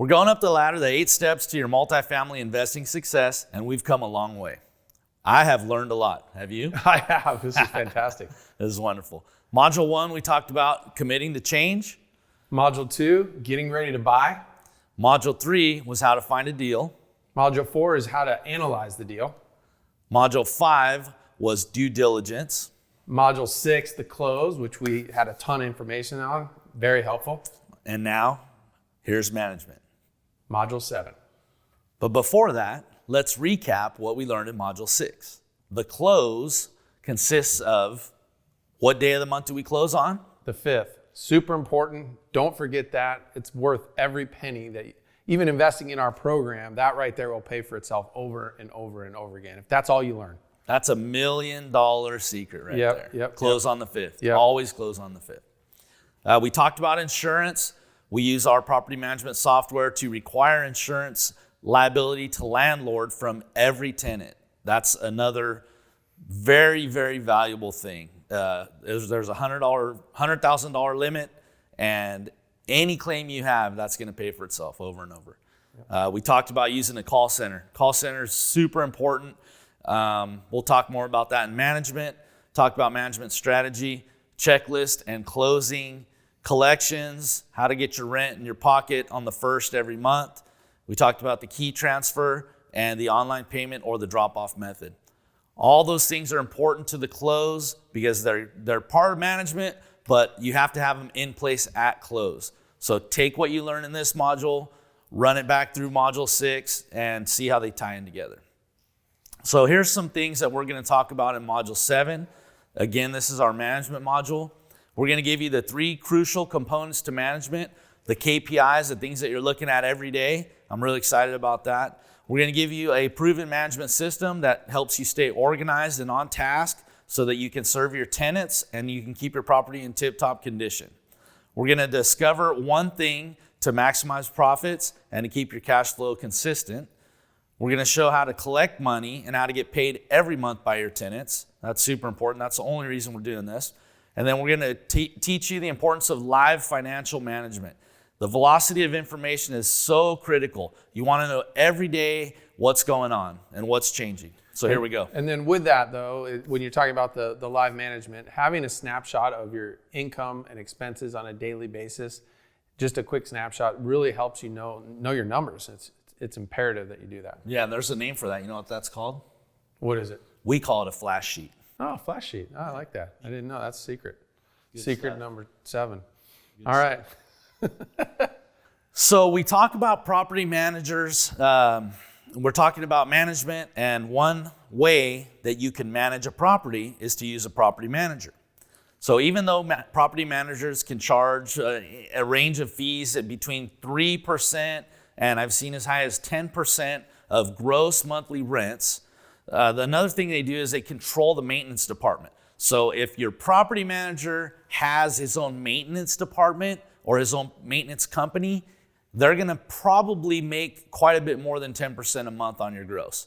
We're going up the ladder, the 8 steps to your multifamily investing success, and we've come a long way. I have learned a lot. Have you? I have. This is fantastic. This is wonderful. Module 1, we talked about committing to change. Module 2, getting ready to buy. Module 3 was how to find a deal. Module 4 is how to analyze the deal. Module 5 was due diligence. Module 6, the close, which we had a ton of information on. Very helpful. And now, here's management. Module 7. But before that, let's recap what we learned in Module 6. The close consists of what day of the month do we close on? The 5th. Super important. Don't forget that. It's worth every penny that, even investing in our program, that right there will pay for itself over and over and over again. If that's all you learn. That's $1 million secret right there. Yep. Close on the 5th. Yep. Always close on the 5th. We talked about insurance. We use our property management software to require insurance liability to landlord from every tenant. That's another very, very valuable thing. There's a $100,000 limit, and any claim you have, that's going to pay for itself over and over. We talked about using a call center. Call center is super important. We'll talk more about that in management, talk about management strategy, checklist and closing, collections, how to get your rent in your pocket on the 1st every month. We talked about the key transfer and the online payment or the drop-off method. All those things are important to the close because they're part of management, but you have to have them in place at close. So take what you learn in this module, run it back through Module 6, and see how they tie in together. So here's some things that we're going to talk about in Module 7. Again, this is our management module. We're going to give you the 3 crucial components to management, the KPIs, the things that you're looking at every day. I'm really excited about that. We're going to give you a proven management system that helps you stay organized and on task so that you can serve your tenants and you can keep your property in tip-top condition. We're going to discover one thing to maximize profits and to keep your cash flow consistent. We're going to show how to collect money and how to get paid every month by your tenants. That's super important. That's the only reason we're doing this. And then we're going to teach you the importance of live financial management. The velocity of information is so critical. You want to know every day what's going on and what's changing. So here we go. And then with that, though, when you're talking about the live management, having a snapshot of your income and expenses on a daily basis, just a quick snapshot really helps you know your numbers. It's imperative that you do that. Yeah, and there's a name for that. You know what that's called? What is it? We call it a flash sheet. Oh, flash sheet. Oh, I like that. I didn't know. That's secret. Good Secret stuff. number 7. Good All right. So we talk about property managers. We're talking about management, and one way that you can manage a property is to use a property manager. So even though property managers can charge a range of fees at between 3% and I've seen as high as 10% of gross monthly rents, another thing they do is they control the maintenance department. So if your property manager has his own maintenance department or his own maintenance company, they're going to probably make quite a bit more than 10% a month on your gross.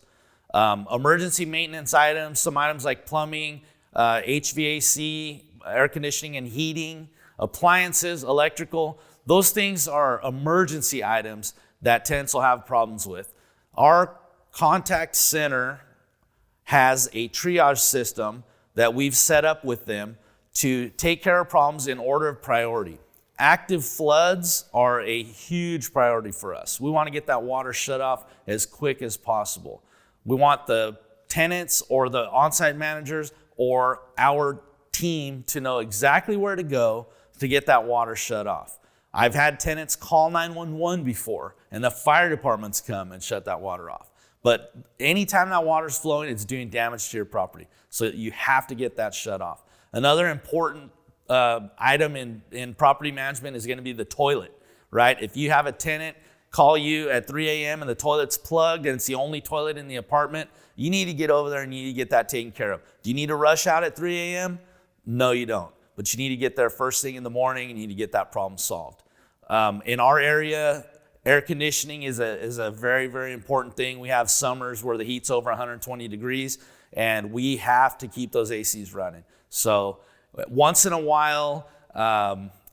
Emergency maintenance items, some items like plumbing, HVAC, air conditioning and heating, appliances, electrical, those things are emergency items that tenants will have problems with. Our contact center has a triage system that we've set up with them to take care of problems in order of priority. Active floods are a huge priority for us. We want to get that water shut off as quick as possible. We want the tenants or the on-site managers or our team to know exactly where to go to get that water shut off. I've had tenants call 911 before, and the fire departments come and shut that water off. But anytime that water's flowing, it's doing damage to your property. So you have to get that shut off. Another important item in property management is going to be the toilet, right? If you have a tenant call you at 3 a.m. and the toilet's plugged and it's the only toilet in the apartment, you need to get over there and you need to get that taken care of. Do you need to rush out at 3 a.m.? No, you don't. But you need to get there first thing in the morning and you need to get that problem solved. In our area, air conditioning is a very, very important thing. We have summers where the heat's over 120 degrees and we have to keep those ACs running. So once in a while,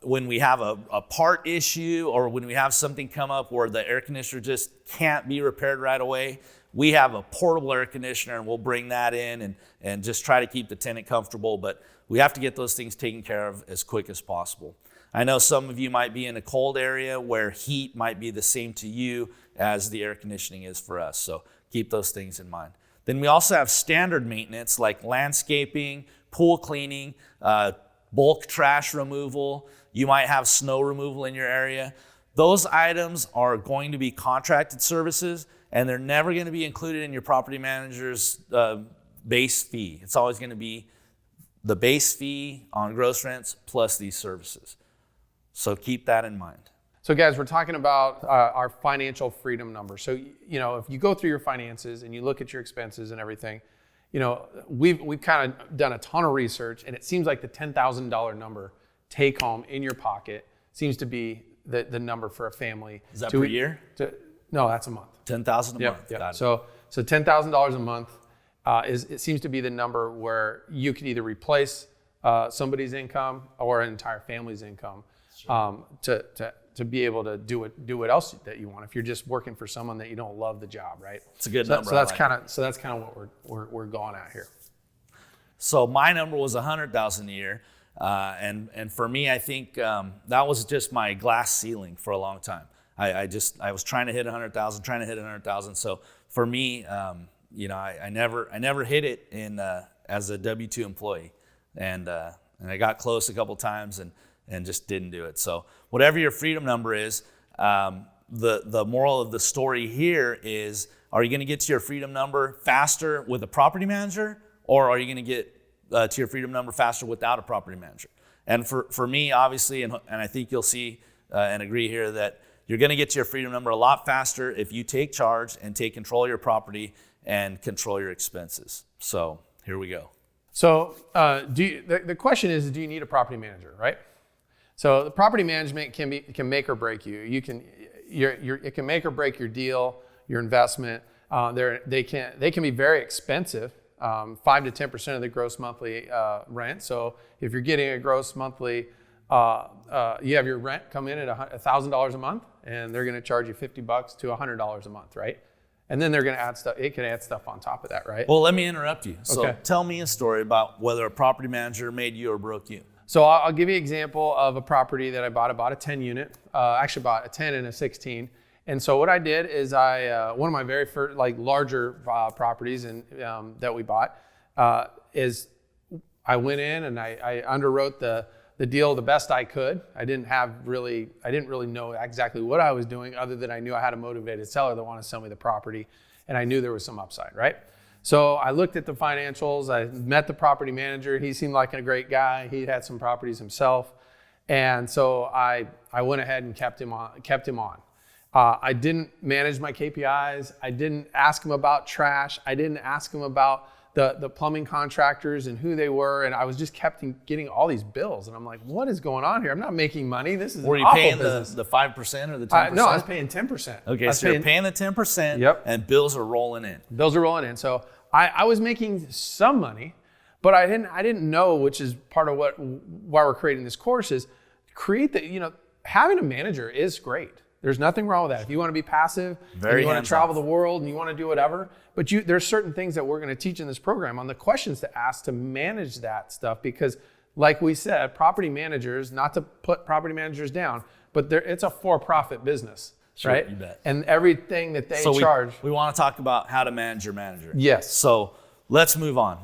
when we have a part issue or when we have something come up where the air conditioner just can't be repaired right away, we have a portable air conditioner and we'll bring that in and just try to keep the tenant comfortable. But we have to get those things taken care of as quick as possible. I know some of you might be in a cold area where heat might be the same to you as the air conditioning is for us. So keep those things in mind. Then we also have standard maintenance like landscaping, pool cleaning, bulk trash removal. You might have snow removal in your area. Those items are going to be contracted services, and they're never going to be included in your property manager's base fee. It's always going to be the base fee on gross rents plus these services. So keep that in mind. So guys, we're talking about our financial freedom number. So, if you go through your finances and you look at your expenses and everything, we've kind of done a ton of research, and it seems like the $10,000 number take home in your pocket seems to be the number for a family. Is that per year? No, that's a month. $10,000 a month. Yep. Got it. So $10,000 a month it seems to be the number where you can either replace somebody's income or an entire family's income to be able to do what else that you want. If you're just working for someone that you don't love the job, right? It's a good number. So that's kind of what we're going at here. So my number was $100,000 a year, and for me, I think that was just my glass ceiling for a long time. I was trying to hit 100,000. So for me, I never hit it as a W-2 employee, and I got close a couple times and just didn't do it. So whatever your freedom number is, the moral of the story here is: are you going to get to your freedom number faster with a property manager, or are you going to get to your freedom number faster without a property manager? And for me, obviously, and I think you'll see and agree here that you're going to get to your freedom number a lot faster if you take charge and take control of your property and control your expenses. So here we go. So the question is, do you need a property manager, right? So the property management can make or break you. It can make or break your deal, your investment. They can be very expensive, 5 to 10% of the gross monthly rent. So if you're getting a gross monthly, you have your rent come in at $1,000 a month, and they're going to charge you $50 to $100 a month, right? And then they're going to add stuff. It can add stuff on top of that, right? Well, let me interrupt you. So Okay. Tell me a story about whether a property manager made you or broke you. So I'll give you an example of a property that I bought. I bought a 10 unit, actually bought a 10 and a 16. And so what I did is one of my very first larger properties that we bought is I went in and I underwrote the deal the best I could. I didn't really know exactly what I was doing, other than I knew I had a motivated seller that wanted to sell me the property, and I knew there was some upside, right? So I looked at the financials. I met the property manager. He seemed like a great guy. He had some properties himself, and so I went ahead and kept him on. I didn't manage my KPIs. I didn't ask him about trash. I didn't ask him about the plumbing contractors and who they were, and I was just kept getting all these bills, and I'm like, what is going on here? I'm not making money. This is Were you awful paying business. the 5% or the 10%? No, I was paying 10%. Okay, so you're paying the 10%, Yep. and bills are rolling in. Bills are rolling in. So I was making some money, but I didn't know, which is part of why we're creating this course, is having a manager is great. There's nothing wrong with that. If you want to be passive, and you want to travel the world and you want to do whatever, but there's certain things that we're going to teach in this program on the questions to ask to manage that stuff, because like we said, property managers, not to put property managers down, but it's a for-profit business, Sure, right? you bet. And everything that they charge. We want to talk about how to manage your manager. Yes. So let's move on.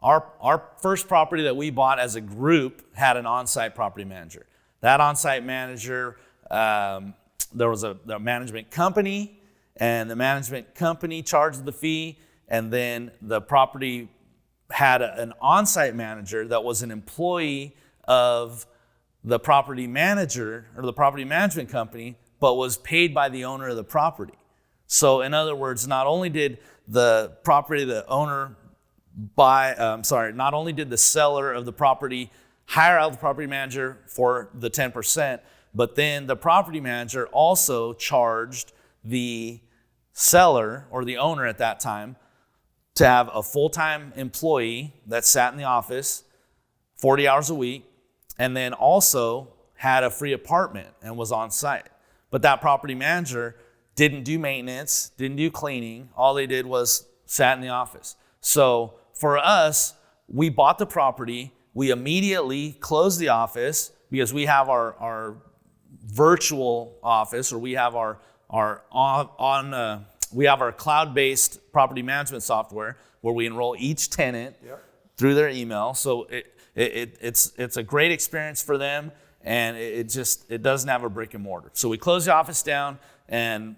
Our first property that we bought as a group had an on-site property manager. That on-site manager, there was a management company, and the management company charged the fee, and then the property had an on-site manager that was an employee of the property manager or the property management company, but was paid by the owner of the property. So in other words, not only did the seller of the property hire out the property manager for the 10%, but then the property manager also charged the seller or the owner at that time to have a full-time employee that sat in the office 40 hours a week, and then also had a free apartment and was on site. But that property manager didn't do maintenance, didn't do cleaning. All they did was sat in the office. So for us, we bought the property. We immediately closed the office because we have our virtual office, or we have our cloud-based property management software where we enroll each tenant through their email. So it's a great experience for them, and it doesn't have a brick and mortar. So we closed the office down, and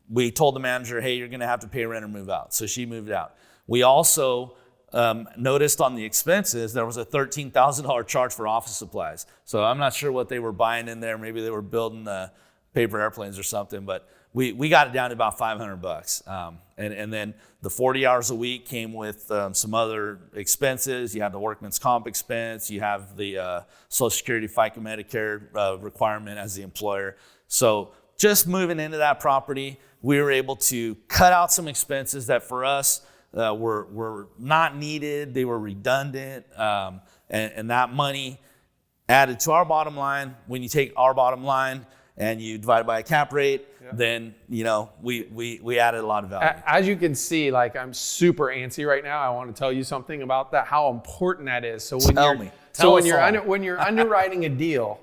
we told the manager, hey, you're going to have to pay rent or move out. So she moved out. We also noticed on the expenses there was a $13,000 charge for office supplies. So I'm not sure what they were buying in there. Maybe they were building paper airplanes or something, but we got it down to about $500. And then the 40 hours a week came with some other expenses. You have the workman's comp expense. You have the Social Security, FICA, Medicare requirement as the employer. So just moving into that property, we were able to cut out some expenses that for us were not needed. They were redundant. And that money added to our bottom line. When you take our bottom line and you divide it by a cap rate, then we added a lot of value. As you can see, like, I'm super antsy right now. I want to tell you something about that, how important that is. So when you're underwriting a deal,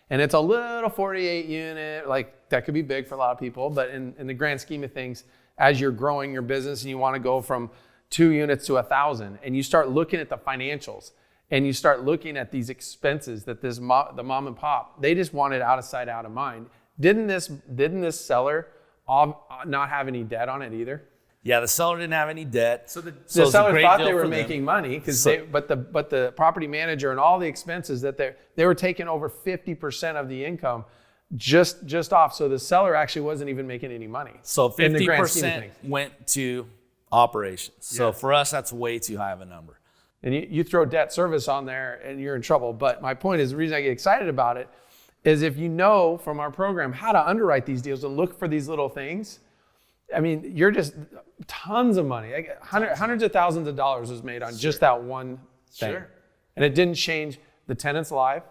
and it's a little 48 unit, like that could be big for a lot of people, but in the grand scheme of things, as you're growing your business and you want to go from 2 units to 1,000, and you start looking at the financials, and you start looking at these expenses that the mom and pop, they just wanted out of sight, out of mind. Didn't this seller not have any debt on it either? Yeah, the seller didn't have any debt. So the seller thought they were making money but the property manager and all the expenses that they were taking over 50% of the income just off. So the seller actually wasn't even making any money. So 50% went to operations. So for us, that's way too high of a number. And you throw debt service on there and you're in trouble. But my point is, the reason I get excited about it is if you know from our program how to underwrite these deals and look for these little things, I mean, you're just tons of money. Hundreds of thousands of dollars was made on just that one thing. Sure. And it didn't change the tenant's life.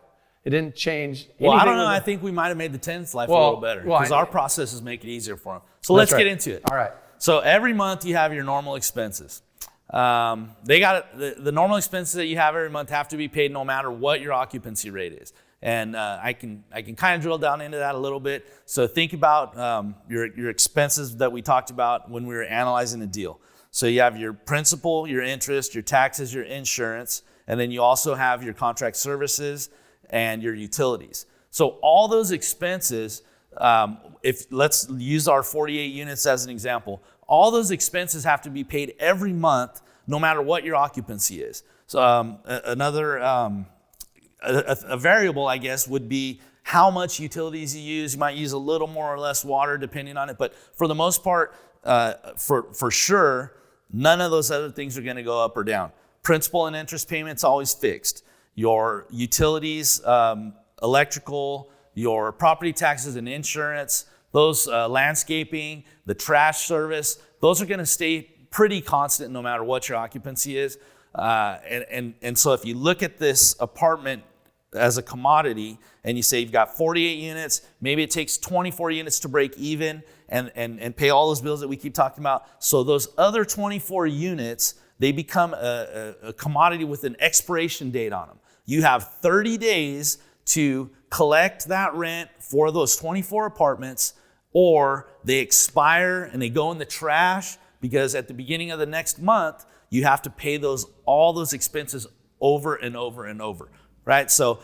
It didn't change anything. Well, I don't know. I think we might have made the tenant's life a little better because our processes make it easier for them. So let's get into it. All right. So every month you have your normal expenses. They got the normal expenses that you have every month have to be paid no matter what your occupancy rate is. And I can kind of drill down into that a little bit. So think about your expenses that we talked about when we were analyzing the deal. So you have your principal, your interest, your taxes, your insurance, and then you also have your contract services and your utilities. So all those expenses, if let's use our 48 units as an example, all those expenses have to be paid every month, no matter what your occupancy is. So a variable, I guess, would be how much utilities you use. You might use a little more or less water depending on it, but for the most part, for sure, none of those other things are going to go up or down. Principal and interest payments always fixed. Your utilities, electrical, your property taxes and insurance, those landscaping, the trash service, those are going to stay pretty constant no matter what your occupancy is. And so if you look at this apartment as a commodity and you say you've got 48 units, maybe it takes 24 units to break even and pay all those bills that we keep talking about. So those other 24 units, they become a commodity with an expiration date on them. You have 30 days to collect that rent for those 24 apartments, or they expire and they go in the trash because at the beginning of the next month, you have to pay all those expenses over and over and over, right? So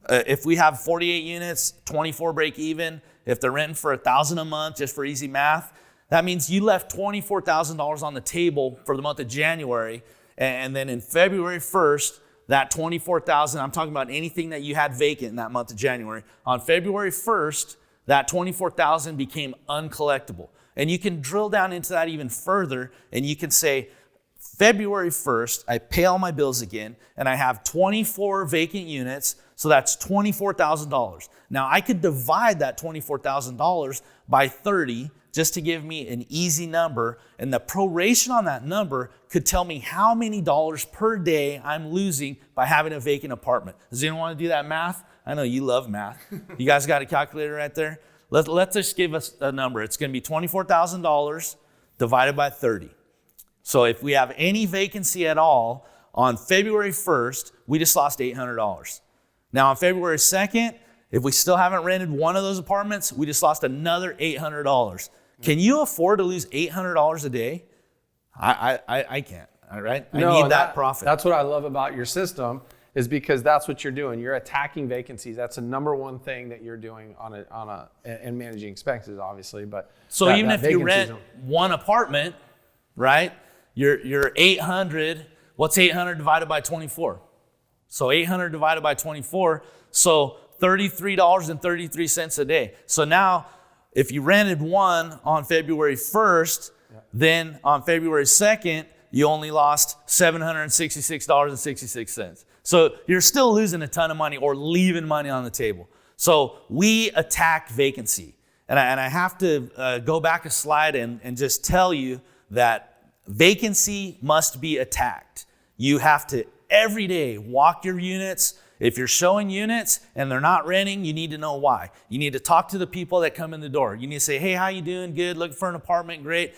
if we have 48 units, 24 break even, if they're renting for $1,000 a month, just for easy math, that means you left $24,000 on the table for the month of January, and then in February 1st, that $24,000, I'm talking about anything that you had vacant in that month of January, on February 1st, that $24,000 became uncollectible. And you can drill down into that even further, and you can say, February 1st, I pay all my bills again, and I have 24 vacant units, so that's $24,000. Now, I could divide that $24,000 by 30 just to give me an easy number, and the proration on that number could tell me how many dollars per day I'm losing by having a vacant apartment. Does anyone want to do that math? I know you love math. You guys got a calculator right there? Let's just give us a number. It's going to be $24,000 divided by 30. So if we have any vacancy at all on February 1st, we just lost $800. Now on February 2nd, if we still haven't rented one of those apartments, we just lost another $800. Can you afford to lose $800 a day? I can't, all right? I need that profit. That's what I love about your system, is because that's what you're doing. You're attacking vacancies. That's the number one thing that you're doing and managing expenses, obviously. But so even if you rent one apartment, right? You're 800. What's 800 divided by 24? So 800 divided by 24. So $33.33 a day. So now, if you rented one on February 1st, then on February 2nd, you only lost $766.66. So you're still losing a ton of money or leaving money on the table. So we attack vacancy. And I have to go back a slide and just tell you that vacancy must be attacked. You have to every day walk your units. If you're showing units and they're not renting, you need to know why. You need to talk to the people that come in the door. You need to say, hey, how you doing? Good. Looking for an apartment? Great.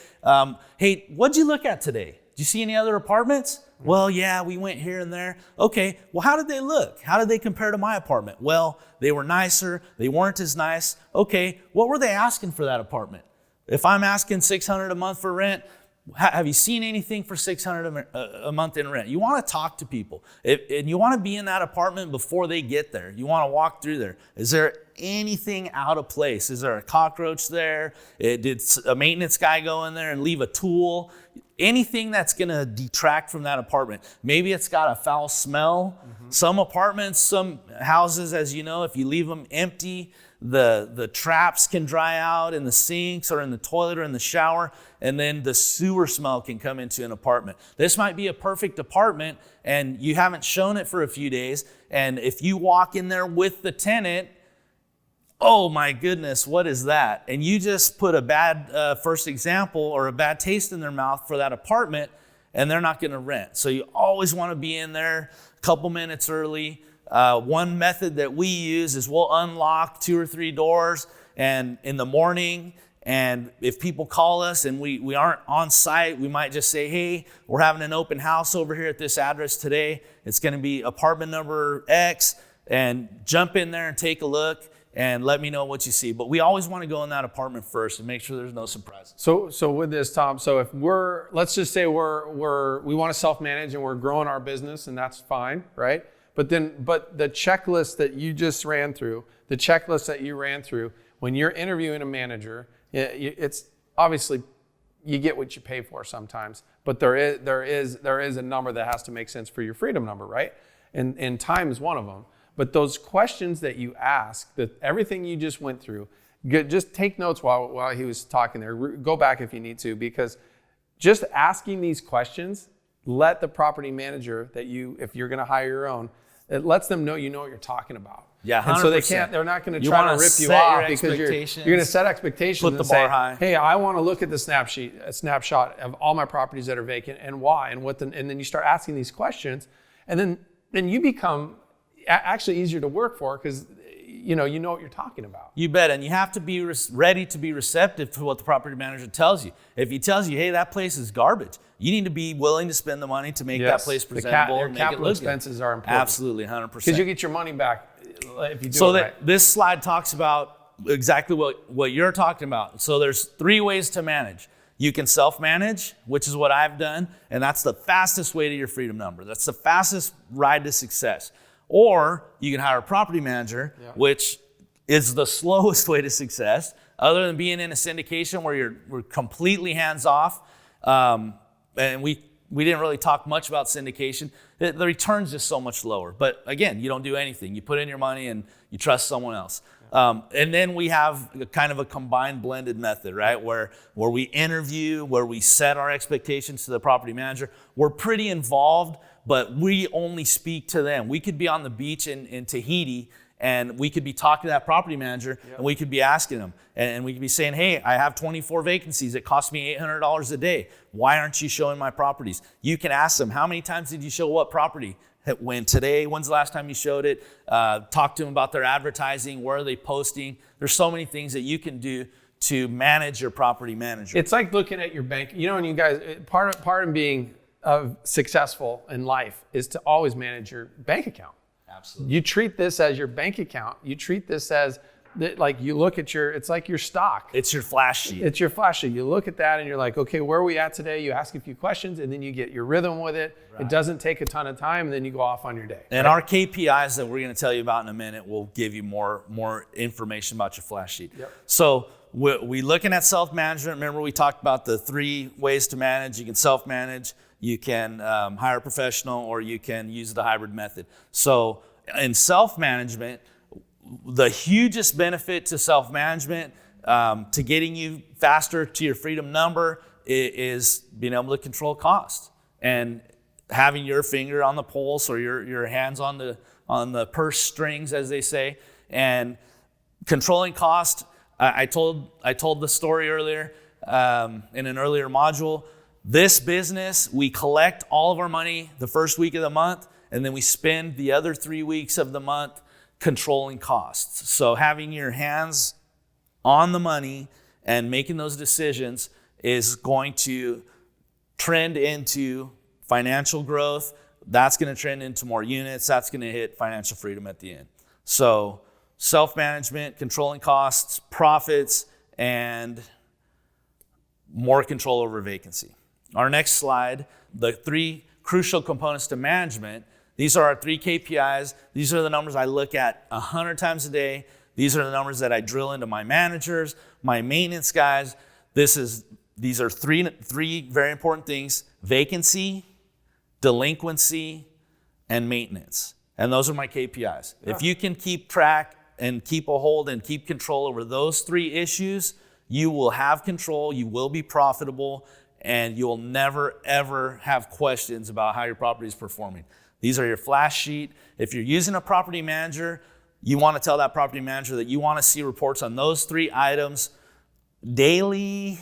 Hey, what'd you look at today? Did you see any other apartments? Well, yeah, we went here and there. Okay, well, how did they look? How did they compare to my apartment? Well, they were nicer. They weren't as nice. Okay, what were they asking for that apartment? If I'm asking $600 a month for rent, have you seen anything for $600 a month in rent? You want to talk to people. And you want to be in that apartment before they get there. You want to walk through there. Is there anything out of place? Is there a cockroach there? Did a maintenance guy go in there and leave a tool? Anything that's going to detract from that apartment. Maybe it's got a foul smell. Mm-hmm. Some apartments, some houses, as you know, if you leave them empty, the traps can dry out in the sinks or in the toilet or in the shower, and then the sewer smell can come into an apartment. This might be a perfect apartment and you haven't shown it for a few days, and if you walk in there with the tenant, oh my goodness, what is that? And you just put a bad first example or a bad taste in their mouth for that apartment, and they're not going to rent. So you always want to be in there a couple minutes early. One method that we use is we'll unlock 2 or 3 doors and in the morning, and if people call us and we aren't on site, we might just say, hey, we're having an open house over here at this address today. It's going to be apartment number X, and jump in there and take a look and let me know what you see. But we always want to go in that apartment first and make sure there's no surprises. So with this, Tom, so if let's just say we want to self-manage and we're growing our business, and that's fine, right? But the checklist that you just ran through, when you're interviewing a manager, it's obviously you get what you pay for sometimes, but there is a number that has to make sense for your freedom number, right? And time is one of them. But those questions that you ask, that everything you just went through, just take notes while he was talking there. Go back if you need to, because just asking these questions, let the property manager if you're going to hire your own, it lets them know you know what you're talking about. Yeah, 100%. And so they're not going to try to rip you off, because you're going to set expectations. Put the bar high. Hey, I want to look at the snapshot of all my properties that are vacant and why, and and then you start asking these questions, and then you become actually easier to work for, because you know what you're talking about. You bet. And you have to be ready to be receptive to what the property manager tells you. If he tells you, hey, that place is garbage, you need to be willing to spend the money to make that place presentable and make capital it look expenses good. Are important. Absolutely, 100%. Because you get your money back if you do so it that right. This slide talks about exactly what you're talking about. So there's 3 ways to manage. You can self-manage, which is what I've done, and that's the fastest way to your freedom number. That's the fastest ride to success. Or you can hire a property manager, which is the slowest way to success, other than being in a syndication where we're completely hands-off. And we didn't really talk much about syndication. The return's just so much lower. But again, you don't do anything. You put in your money and you trust someone else. And then we have kind of a combined blended method, right? Where we interview, where we set our expectations to the property manager. We're pretty involved, but we only speak to them. We could be on the beach in Tahiti, and we could be talking to that property manager, and we could be asking them, and we could be saying, hey, I have 24 vacancies. It costs me $800 a day. Why aren't you showing my properties? You can ask them, how many times did you show what property? when's the last time you showed it? Talk to them about their advertising. Where are they posting? There's so many things that you can do to manage your property manager. It's like looking at your bank. You know, and you guys, part of being successful in life is to always manage your bank account. Absolutely. You treat this as your bank account. You treat this as like you look at it's like your stock. It's your flash sheet. It's your flash sheet. You look at that and you're like, okay, where are we at today? You ask a few questions and then you get your rhythm with it. Right. It doesn't take a ton of time and then you go off on your day. And our KPIs that we're going to tell you about in a minute will give you more information about your flash sheet. Yep. So we looking at self-management. Remember we talked about the 3 ways to manage. You can self-manage, you can hire a professional, or you can use the hybrid method. So in self-management, the hugest benefit to self-management, to getting you faster to your freedom number, is being able to control cost and having your finger on the pulse, or your hands on the purse strings, as they say, and controlling cost. I told the story earlier in an earlier module. This business, we collect all of our money the first week of the month, and then we spend the other 3 weeks of the month controlling costs. So having your hands on the money and making those decisions is going to trend into financial growth. That's going to trend into more units. That's going to hit financial freedom at the end. So self-management, controlling costs, profits, and more control over vacancy. Our next slide, the 3 crucial components to management. These are our 3 KPIs. These are the numbers I look at 100 times a day. These are the numbers that I drill into my managers, my maintenance guys. These are three very important things: vacancy, delinquency, and maintenance. And those are my KPIs. Yeah. If you can keep track and keep a hold and keep control over those 3 issues, you will have control, you will be profitable, and you'll never, ever have questions about how your property is performing. These are your flash sheet. If you're using a property manager, you want to tell that property manager that you want to see reports on those 3 items daily,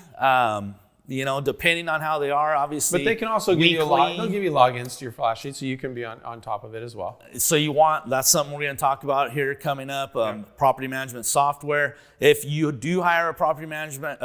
depending on how they are, obviously. But they can also give they'll give you logins to your flash sheet so you can be on top of it as well. So that's something we're going to talk about here coming up, property management software. If you do hire a property management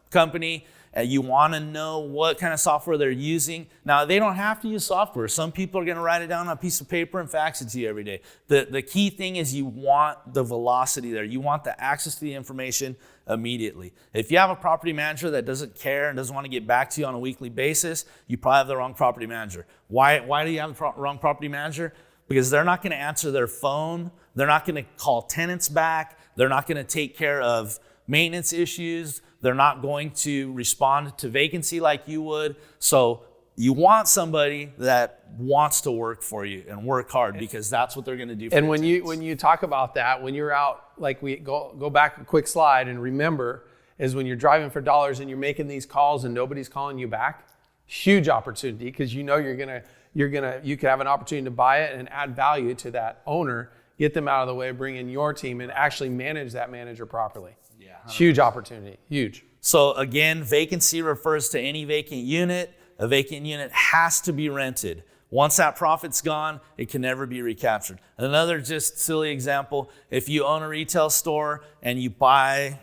company, you want to know what kind of software they're using. Now, they don't have to use software. Some people are going to write it down on a piece of paper and fax it to you every day. The key thing is you want the velocity there. You want the access to the information immediately. If you have a property manager that doesn't care and doesn't want to get back to you on a weekly basis, you probably have the wrong property manager. Why do you have the wrong property manager? Because they're not going to answer their phone. They're not going to call tenants back. They're not going to take care of maintenance issues. They're not going to respond to vacancy like you would. So you want somebody that wants to work for you and work hard, because that's what they're going to do for you. And when you talk about that, when you're out, like we go back a quick slide and remember, is when you're driving for dollars and you're making these calls and nobody's calling you back, huge opportunity, because you know you could have an opportunity to buy it and add value to that owner, get them out of the way, bring in your team, and actually manage that manager properly. Yeah, 100%. Huge opportunity, huge. So again, vacancy refers to any vacant unit. A vacant unit has to be rented. Once that profit's gone, it can never be recaptured. Another just silly example, if you own a retail store and you buy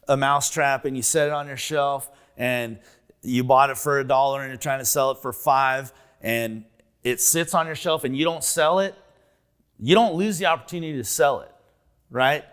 a mousetrap and you set it on your shelf and you bought it for $1 and you're trying to sell it for $5, and it sits on your shelf and you don't sell it, you don't lose the opportunity to sell it, right?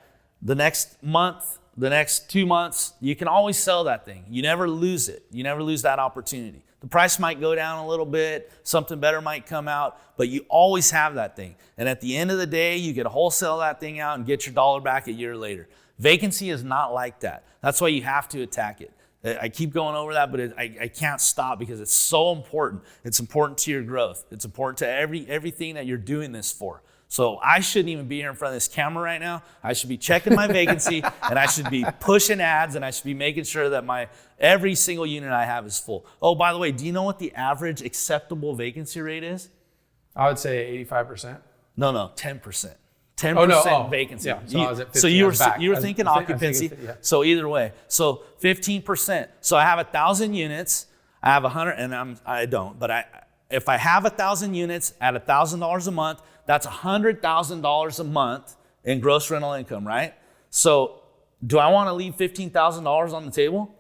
The next month, the next 2 months, you can always sell that thing. You never lose it. You never lose that opportunity. The price might go down a little bit, something better might come out, but you always have that thing. And at the end of the day, you can wholesale that thing out and get your dollar back a year later. Vacancy is not like that. That's why you have to attack it. I keep going over that, but I can't stop because it's so important. It's important to your growth. It's important to everything that you're doing this for. So I shouldn't even be here in front of this camera right now. I should be checking my vacancy, and I should be pushing ads, and I should be making sure that every single unit I have is full. Oh, by the way, do you know what the average acceptable vacancy rate is? I would say 85%. No, 10%. 10% vacancy. Yeah, so I was at 15. So you were thinking occupancy. Yeah. So either way, so 15%. So I have 1,000 units. I have 100, and I don't, but if I have 1,000 units at $1,000 a month, that's $100,000 a month in gross rental income, right? So do I want to leave $15,000 on the table?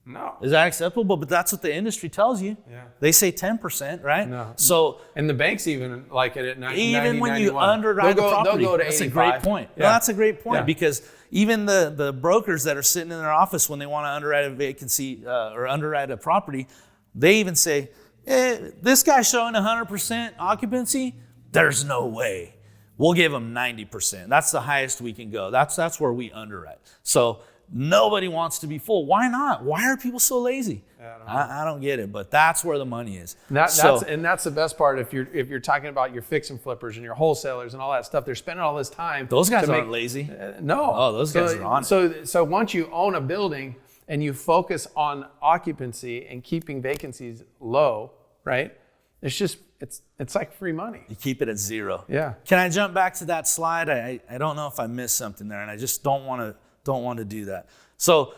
No. Is that acceptable? But that's what the industry tells you. Yeah. They say 10%, right? No. So, and the banks even like it at 90, even when 91. you underwrite the property, they'll go to that's 85. a great point. Yeah. No, that's a great point, Yeah. because even the brokers that are sitting in their office when they want to underwrite a vacancy or underwrite a property, they even say, this guy's showing 100% occupancy. There's no way. We'll give them 90%. That's the highest we can go. That's where we underwrite. So nobody wants to be full. Why not? Why are people so lazy? I don't get it, but that's where the money is. That's the best part. If you're talking about your fix and flippers and your wholesalers and all that stuff, they're spending all this time. Those guys aren't lazy. No. Oh, those guys are on it. So once you own a building and you focus on occupancy and keeping vacancies low, right? It's like free money. You keep it at zero. Yeah. Can I jump back to that slide? I don't know if I missed something there, and I just don't want to do that. So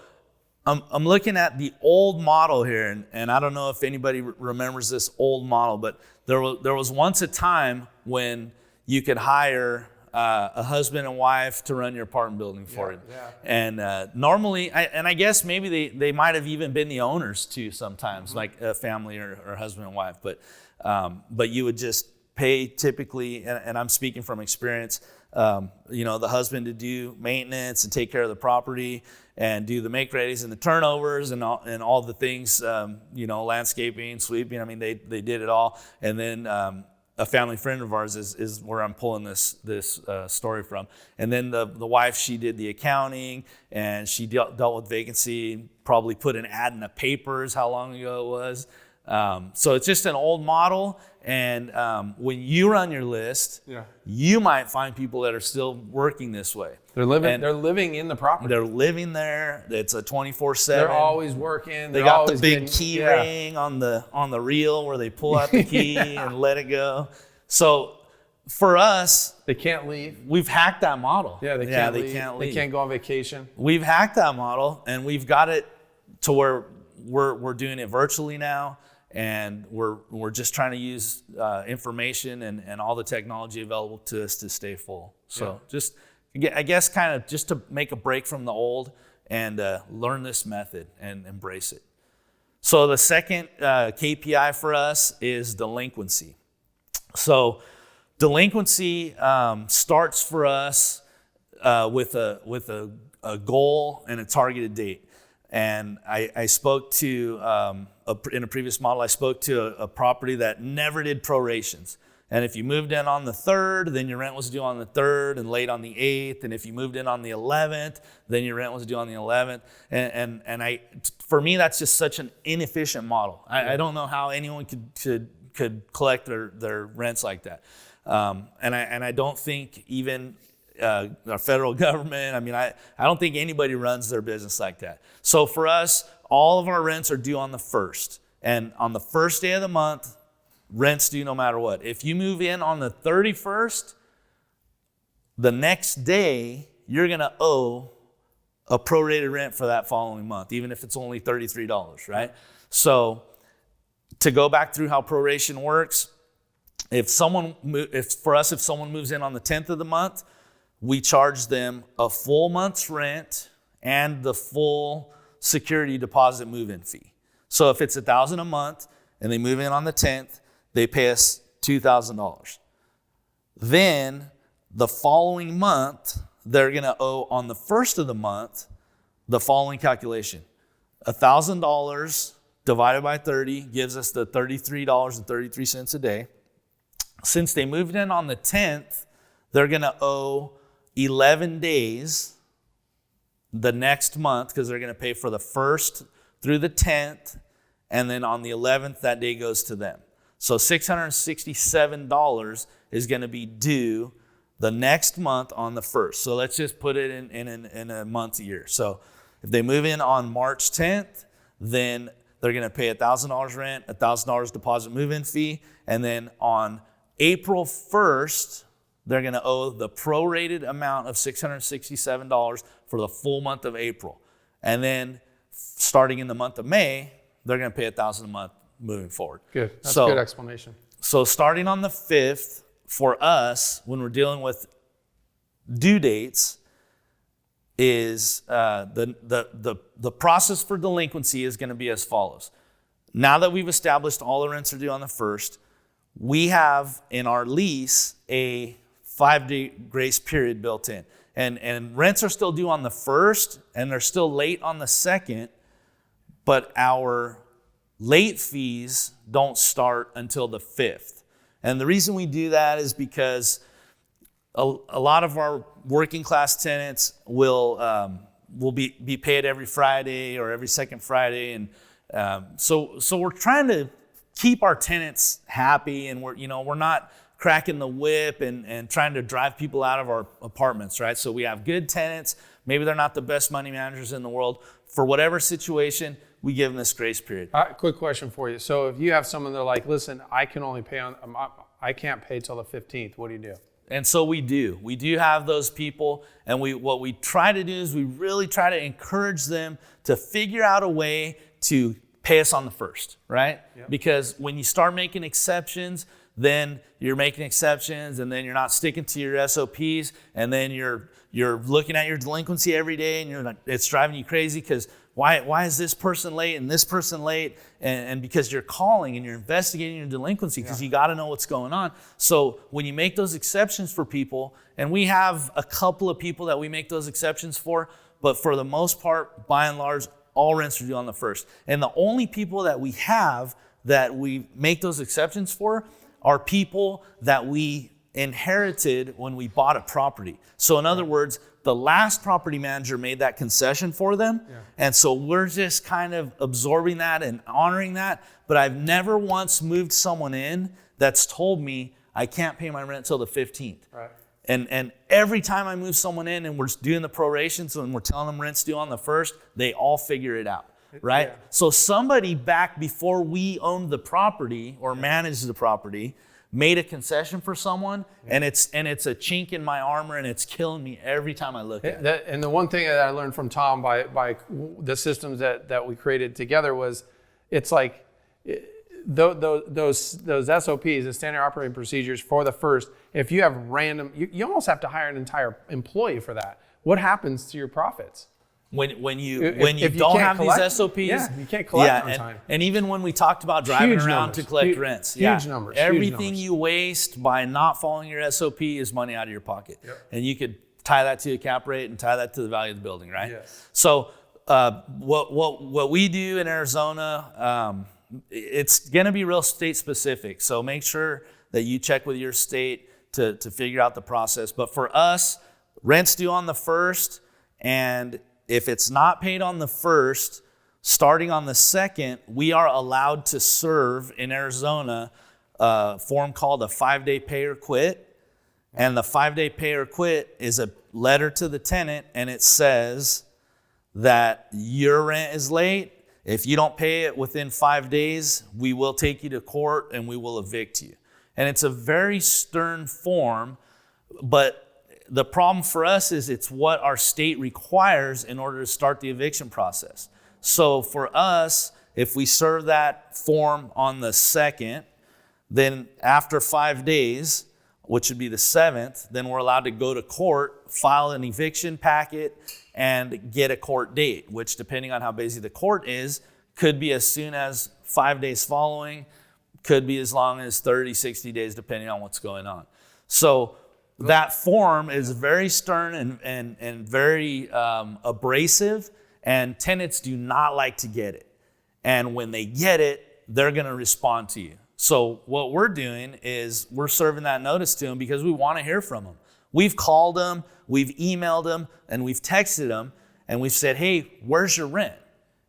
I'm looking at the old model here, and I don't know if anybody remembers this old model, but there was once a time when you could hire a husband and wife to run your apartment building for you. Yeah. And normally, I guess maybe they might have even been the owners too sometimes, like a family or husband and wife. But you would just pay typically, and I'm speaking from experience, the husband to do maintenance and take care of the property and do the make readies and the turnovers and all the things, landscaping, sweeping. I mean, they did it all. And then a family friend of ours is where I'm pulling this story from. And then the wife, she did the accounting, and she dealt with vacancy, probably put an ad in the papers, how long ago it was. So it's just an old model. And when you run your list, you might find people that are still working this way. They're living in the property. They're living there. It's a 24/7. They're always working. They got the big key ring on the reel where they pull out the key and let it go. So for us, they can't leave. We've hacked that model. Yeah, they can't leave. They can't go on vacation. We've hacked that model, and we've got it to where we're doing it virtually now. And we're just trying to use information and all the technology available to us to stay full. So just, I guess, kind of just to make a break from the old and learn this method and embrace it. So the second KPI for us is delinquency. So delinquency starts for us with a goal and a targeted date. And I spoke to, in a previous model, I spoke to a property that never did prorations. And if you moved in on the 3rd, then your rent was due on the 3rd and late on the 8th. And if you moved in on the 11th, then your rent was due on the 11th. And for me, that's just such an inefficient model. I don't know how anyone could collect their rents like that. And I don't think even our federal government, I don't think anybody runs their business like that. So for us, all of our rents are due on the 1st. And on the first day of the month, rent's due no matter what. If you move in on the 31st, the next day, you're going to owe a prorated rent for that following month, even if it's only $33, right? So to go back through how proration works, if someone moves in on the 10th of the month, we charge them a full month's rent and the full security deposit move-in fee. So if it's $1,000 a month and they move in on the 10th, they pay us $2,000. Then the following month, they're going to owe on the 1st of the month the following calculation. $1,000 divided by 30 gives us the $33.33 a day. Since they moved in on the 10th, they're going to owe 11 days the next month, because they're going to pay for the 1st through the 10th, and then on the 11th, that day goes to them. So $667 is going to be due the next month on the 1st. So let's just put it in a month year. So if they move in on March 10th, then they're going to pay $1,000 rent, $1,000 deposit move-in fee, and then on April 1st, they're going to owe the prorated amount of $667 for the full month of April. And then starting in the month of May, they're going to pay $1,000 a month moving forward. Good. That's a good explanation. So starting on the 5th, for us, when we're dealing with due dates, is the process for delinquency is going to be as follows. Now that we've established all the rents are due on the 1st, we have in our lease a 5-day grace period built in. And rents are still due on the 1st, and they're still late on the 2nd, but our late fees don't start until the 5th. And the reason we do that is because a lot of our working class tenants will be paid every Friday or every second Friday, and so we're trying to keep our tenants happy, and we're not cracking the whip and trying to drive people out of our apartments, right? So we have good tenants. Maybe they're not the best money managers in the world. For whatever situation, we give them this grace period. Quick question for you. So if you have someone they're like, listen, I can't pay till the 15th. What do you do? And so we do. We do have those people, and what we try to do is we really try to encourage them to figure out a way to pay us on the 1st, right? Yep. Because when you start making exceptions, then you're making exceptions, and then you're not sticking to your SOPs, and then you're looking at your delinquency every day, and you're like, it's driving you crazy because why is this person late and this person late? And because you're calling and you're investigating your delinquency because you got to know what's going on. So when you make those exceptions for people, and we have a couple of people that we make those exceptions for, but for the most part, by and large, all rents are due on the 1st. And the only people that we have that we make those exceptions for are people that we inherited when we bought a property. So in other words, the last property manager made that concession for them. Yeah. And so we're just kind of absorbing that and honoring that. But I've never once moved someone in that's told me I can't pay my rent till the 15th. Right. And every time I move someone in and we're doing the prorations and we're telling them rent's due on the 1st, they all figure it out. Right? Yeah. So somebody back before we owned the property or managed the property made a concession for someone, and it's a chink in my armor, and it's killing me every time I look at it. And the one thing that I learned from Tom by the systems that we created together was, it's like those SOPs, the standard operating procedures for the 1st. If you have random, you almost have to hire an entire employee for that. What happens to your profits? When you don't have these SOPs, you can't collect on time. And even when we talked about driving around to collect rents, huge numbers. Everything you waste by not following your SOP is money out of your pocket. Yep. And you could tie that to a cap rate and tie that to the value of the building, right? Yes. So what we do in Arizona, it's going to be real state specific. So make sure that you check with your state to figure out the process. But for us, rent's due on the 1st, and if it's not paid on the 1st, starting on the 2nd, we are allowed to serve in Arizona a form called a 5-day pay or quit. And the 5-day pay or quit is a letter to the tenant, and it says that your rent is late. If you don't pay it within 5 days, we will take you to court and we will evict you. And it's a very stern form, but the problem for us is it's what our state requires in order to start the eviction process. So for us, if we serve that form on the 2nd, then after 5 days, which would be the 7th, then we're allowed to go to court, file an eviction packet, and get a court date, which depending on how busy the court is, could be as soon as 5 days following, could be as long as 30, 60 days, depending on what's going on. So that form is very stern and very abrasive, and tenants do not like to get it. And when they get it, they're going to respond to you. So what we're doing is we're serving that notice to them because we want to hear from them. We've called them, we've emailed them, and we've texted them, and we've said, hey, where's your rent?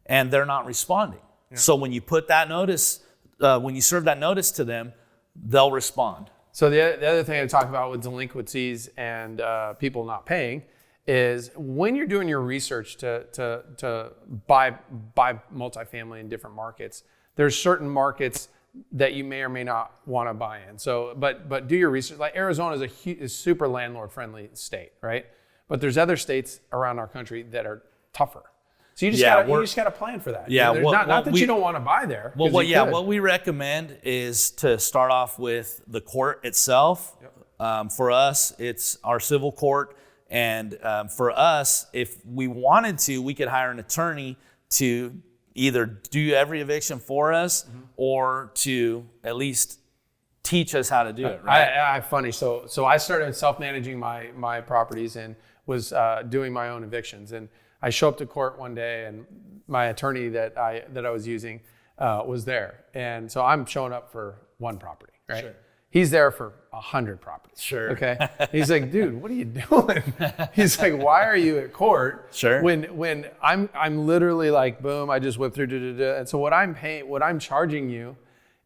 And they're not responding. Yeah. So when you put that notice, when you serve that notice to them, they'll respond. So the other thing I talk about with delinquencies and people not paying is when you're doing your research to buy multifamily in different markets, there's certain markets that you may or may not want to buy in. So, but do your research. Like Arizona is a super landlord friendly state, right? But there's other states around our country that are tougher. So you just gotta plan for that. Yeah, not that you don't want to buy there. Well, what we recommend is to start off with the court itself. Yep. For us, it's our civil court, and for us, if we wanted to, we could hire an attorney to either do every eviction for us or to at least teach us how to do it. Right? Funny. So I started self-managing my properties and was doing my own evictions. And I show up to court one day, and my attorney that I was using was there. And so I'm showing up for one property, right? Sure. He's there for 100 properties. Sure. Okay. He's like, dude, what are you doing? He's like, why are you at court? Sure. When I'm literally like, boom, I just whipped through. And so what I'm charging you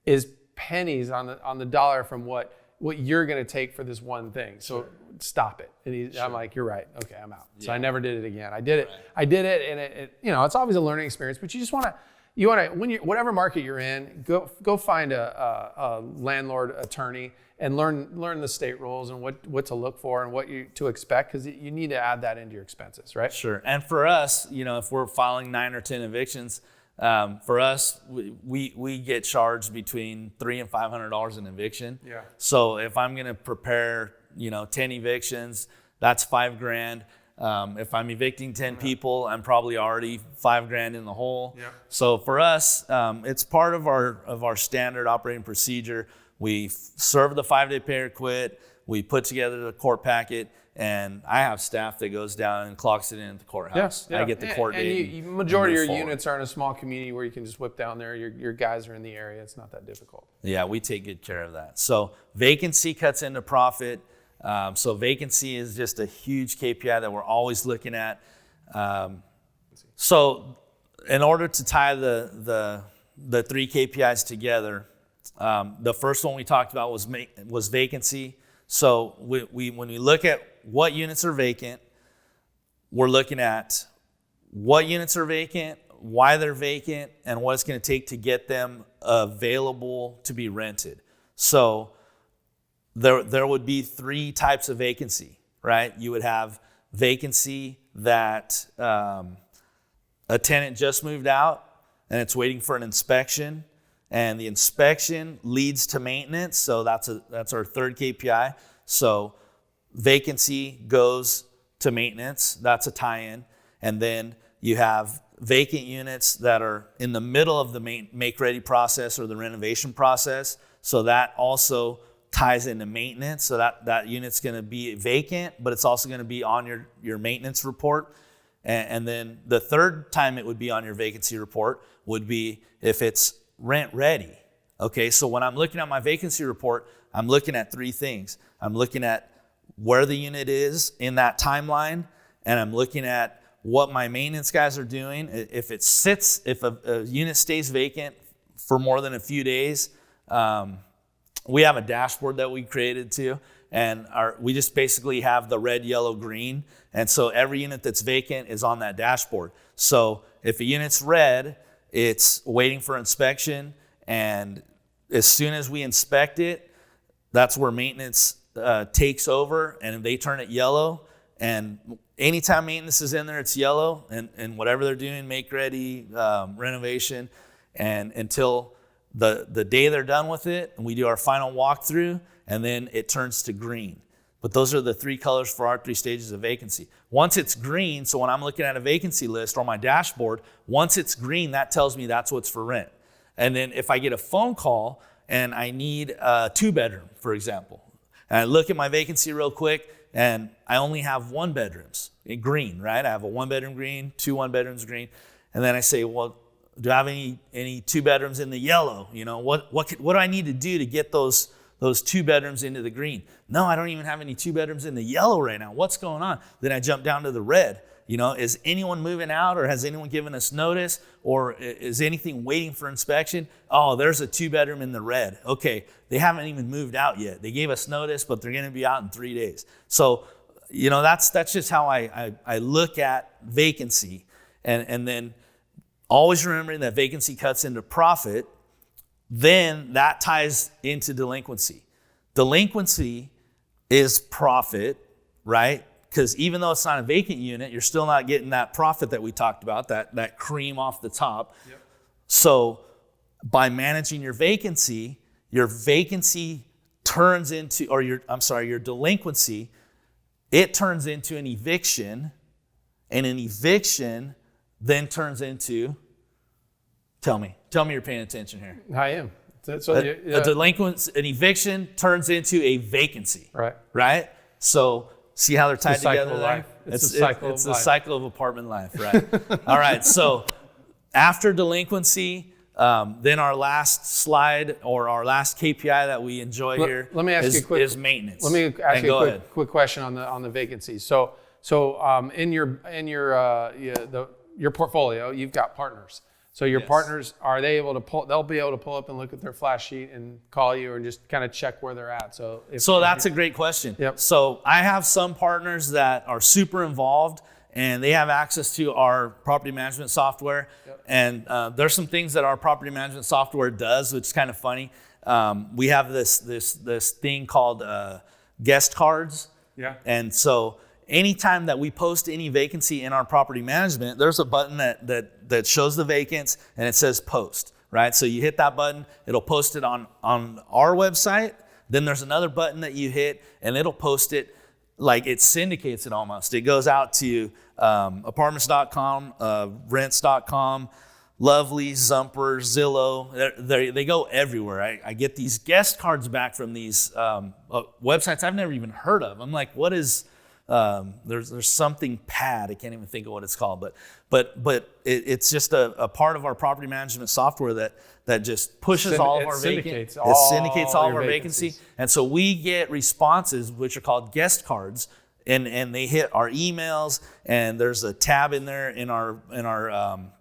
is pennies on the dollar from what you're going to take for this one thing. So stop it. And I'm like, you're right. Okay, I'm out. So I never did it again. I did it. Right. I did it, and it it's always a learning experience. But you just want to. Whatever market you're in, go find a landlord attorney and learn the state rules and what to look for and what to expect, because you need to add that into your expenses, right? Sure. And for us, if we're filing 9 or 10 evictions, for us, we get charged between $300 and $500 an eviction. Yeah. So if I'm going to prepare 10 evictions, that's $5,000. If I'm evicting 10 people, I'm probably already $5,000 in the hole. Yeah. So for us, it's part of our standard operating procedure. We serve the 5-day pay or quit. We put together the court packet, and I have staff that goes down and clocks it in at the courthouse. Yeah. I get the court date. And majority of your units are in a small community where you can just whip down there. Your guys are in the area. It's not that difficult. Yeah, we take good care of that. So vacancy cuts into profit. So vacancy is just a huge KPI that we're always looking at. So in order to tie the 3 KPIs together, the first one we talked about was vacancy. So when we look at what units are vacant, we're looking at what units are vacant, why they're vacant, and what it's going to take to get them available to be rented. So there would be 3 types of vacancy, right? You would have vacancy that a tenant just moved out and it's waiting for an inspection, and the inspection leads to maintenance. So that's our 3rd KPI. So vacancy goes to maintenance. That's a tie-in. And then you have vacant units that are in the middle of the make-ready process or the renovation process. So that also ties into maintenance. So that unit's going to be vacant, but it's also going to be on your maintenance report. And then the 3rd time it would be on your vacancy report would be if it's rent ready. Okay, so when I'm looking at my vacancy report, I'm looking at 3 things. I'm looking at where the unit is in that timeline, and I'm looking at what my maintenance guys are doing. If a unit stays vacant for more than a few days, we have a dashboard that we created too, and we just basically have the red, yellow, green, and so every unit that's vacant is on that dashboard. So if a unit's red, it's waiting for inspection, and as soon as we inspect it, that's where maintenance takes over, and they turn it yellow. And anytime maintenance is in there, it's yellow, and whatever they're doing, make ready, renovation, and until the day they're done with it, and we do our final walkthrough, and then it turns to green. But those are the 3 colors for our 3 stages of vacancy. Once it's green, so when I'm looking at a vacancy list or my dashboard, once it's green, that tells me that's what's for rent. And then if I get a phone call and I need a 2-bedroom, for example, and I look at my vacancy real quick, and I only have 1 bedrooms in green, right? I have a 1-bedroom green, 2 1-bedrooms green. And then I say, well, do I have any 2 bedrooms in the yellow? What do I need to do to get those 2 bedrooms into the green? No, I don't even have any 2 bedrooms in the yellow right now. What's going on? Then I jump down to the red. Is anyone moving out, or has anyone given us notice, or is anything waiting for inspection? Oh, there's a 2-bedroom in the red. Okay, they haven't even moved out yet. They gave us notice, but they're going to be out in 3 days. So, that's just how I look at vacancy, and then always remembering that vacancy cuts into profit. Then that ties into delinquency. Delinquency is profit, right? Because even though it's not a vacant unit, you're still not getting that profit that we talked about, that cream off the top. Yep. So by managing your vacancy turns into, or your delinquency, it turns into an eviction, and an eviction then turns into, tell me you're paying attention here. I am. An eviction turns into a vacancy. Right? So see how they're tied together there? It's a cycle of apartment life, right? All right, so after delinquency, then our last slide or our last KPI that we enjoy here is maintenance. Let me ask you a quick question on the vacancies. So in your portfolio, you've got partners. So your partners, are they able to pull? They'll be able to pull up and look at their flash sheet and call you, and just kind of check where they're at. So that's a great question. Yep. So I have some partners that are super involved, and they have access to our property management software. Yep. And there's some things that our property management software does, which is kind of funny. We have this thing called guest cards. Yeah. And so anytime that we post any vacancy in our property management, there's a button that shows the vacants, and it says post, right? So you hit that button, it'll post it on our website. Then there's another button that you hit, and it'll post it, like it syndicates it almost. It goes out to apartments.com, rents.com, Lovely, Zumper, Zillow. They go everywhere. I get these guest cards back from these websites I've never even heard of. I'm like, what is... there's something pad. I can't even think of what it's called, but it's just a part of our property management software that just pushes all of our vacancy. It syndicates all of our vacancy, and so we get responses which are called guest cards, and they hit our emails. And there's a tab in there in our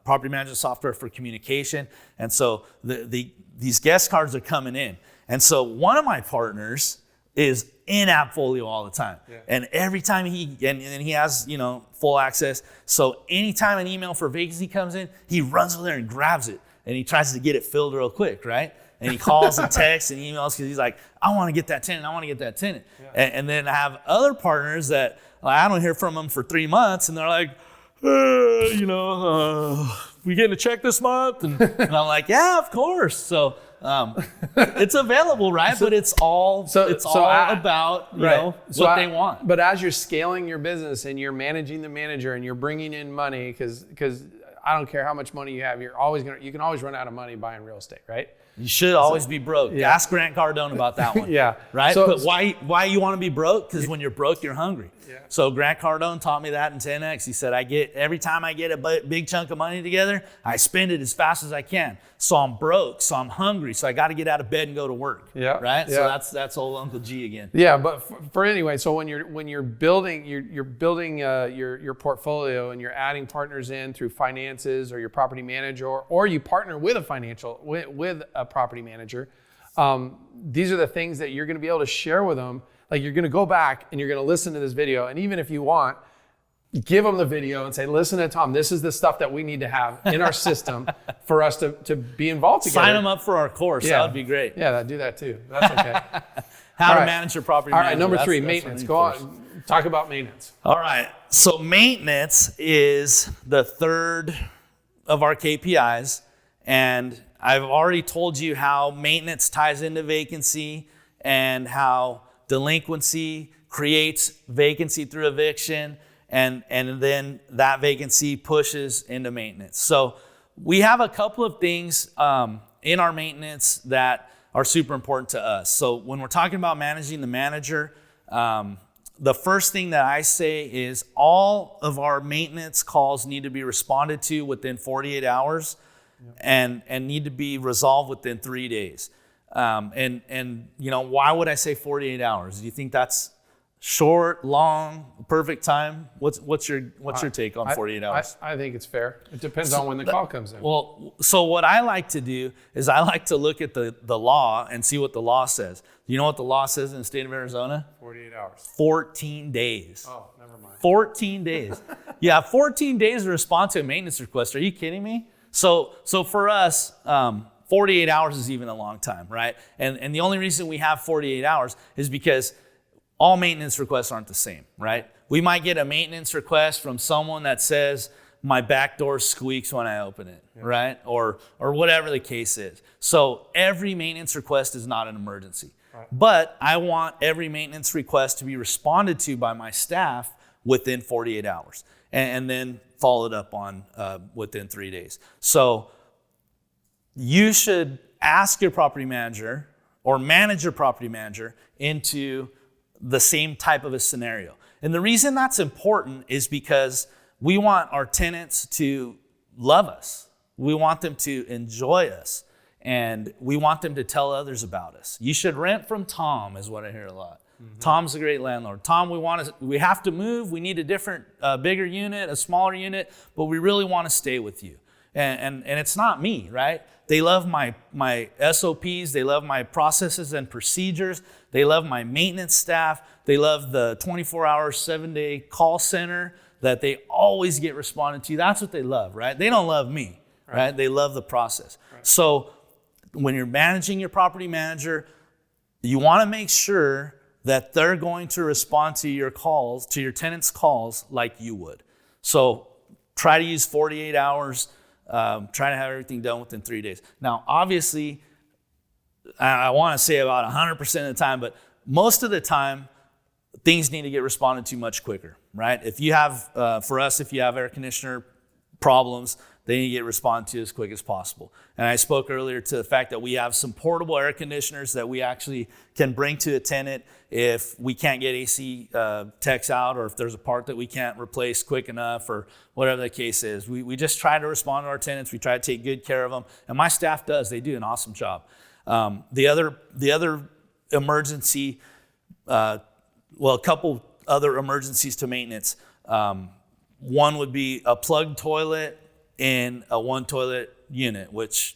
property management software for communication, and so these guest cards are coming in. And so one of my partners is in Appfolio all the time. Yeah. And every time he has, full access. So anytime an email for vacancy comes in, he runs over there and grabs it, and he tries to get it filled real quick, right? And he calls and texts and emails because he's like, I want to get that tenant. Yeah. And then I have other partners that I don't hear from them for 3 months, and they're like, we getting a check this month? And I'm like, yeah, of course. So it's available, right? But it's all about what they want. But as you're scaling your business and you're managing the manager and you're bringing in money, because I don't care how much money you have, you can always run out of money buying real estate, right? You should always be broke. Yeah. Ask Grant Cardone about that one. Yeah. Right? But why you want to be broke? Because when you're broke, you're hungry. Yeah. So Grant Cardone taught me that in 10X. He said, every time I get a big chunk of money together, I spend it as fast as I can. So I'm broke, so I'm hungry, so I got to get out of bed and go to work. Yeah. Right? Yeah. So that's old Uncle G again. Yeah, but for anyway, so when you're building your portfolio and you're adding partners in through finances or your property manager, or you partner with a property manager, these are the things that you're going to be able to share with them. Like, you're going to go back and you're going to listen to this video, and even if you want, give them the video and say, listen to Tom, this is the stuff that we need to have in our system for us to be involved together. Sign them up for our course. Yeah. That would be great. Yeah, do that too. That's okay. How to manage your property. All right, number 3, maintenance. Go on. Talk about maintenance. All right. So maintenance is the third of our KPIs. And I've already told you how maintenance ties into vacancy and how delinquency creates vacancy through eviction. And then that vacancy pushes into maintenance. So we have a couple of things in our maintenance that are super important to us. So when we're talking about managing the manager, the first thing that I say is all of our maintenance calls need to be responded to within 48 hours and need to be resolved within 3 days. And why would I say 48 hours? Do you think that's short, long, perfect time? What's your take on 48 hours? I think it's fair. It depends on when the call comes in. Well, so what I like to do is I like to look at the law and see what the law says. You know what the law says in the state of Arizona? 48 hours. 14 days. Oh, never mind. 14 days. Yeah, 14 days to respond to a maintenance request. Are you kidding me? So for us, 48 hours is even a long time, right? And the only reason we have 48 hours is because all maintenance requests aren't the same, right? We might get a maintenance request from someone that says, my back door squeaks when I open it, right? Or whatever the case is. So every maintenance request is not an emergency. Right. But I want every maintenance request to be responded to by my staff within 48 hours and then followed up on within 3 days. So you should ask your property manager or manage your property manager into the same type of a scenario. And the reason that's important is because we want our tenants to love us. We want them to enjoy us. And we want them to tell others about us. You should rent from Tom, is what I hear a lot. Mm-hmm. Tom's a great landlord. Tom, we have to move. We need a different, bigger unit, a smaller unit, but we really want to stay with you. And it's not me, right? They love my SOPs. They love my processes and procedures. They love my maintenance staff. They love the 24-hour, 7-day call center that they always get responded to. That's what they love, right? They don't love me, right? They love the process. Right. So when you're managing your property manager, you want to make sure that they're going to respond to your calls, to your tenants' calls, like you would. So try to use 48 hours. Try to have everything done within 3 days. Now, obviously, I want to say about 100% of the time, but most of the time, things need to get responded to much quicker, right? If you have, for us, if you have air conditioner problems, they need to get responded to as quick as possible. And I spoke earlier to the fact that we have some portable air conditioners that we actually can bring to a tenant if we can't get AC techs out, or if there's a part that we can't replace quick enough, or whatever the case is. We just try to respond to our tenants. We try to take good care of them. And my staff does. They do an awesome job. The other emergency, a couple other emergencies to maintenance. One would be a plugged toilet in a one toilet unit, which,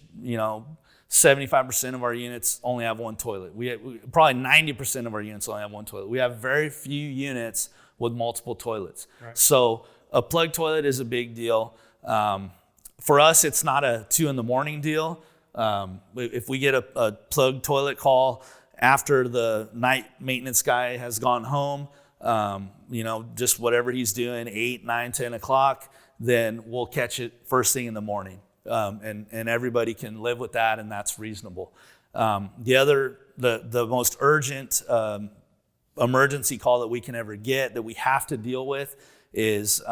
75% of our units only have one toilet. We probably 90% of our units only have one toilet. We have very few units with multiple toilets. Right. So a plugged toilet is a big deal. For us, it's not a 2 a.m. deal. If we get a plugged toilet call after the night maintenance guy has gone home, just whatever he's doing, 8, 9, 10 o'clock, then we'll catch it first thing in the morning. And everybody can live with that, and that's reasonable. The most urgent emergency call that we can ever get that we have to deal with is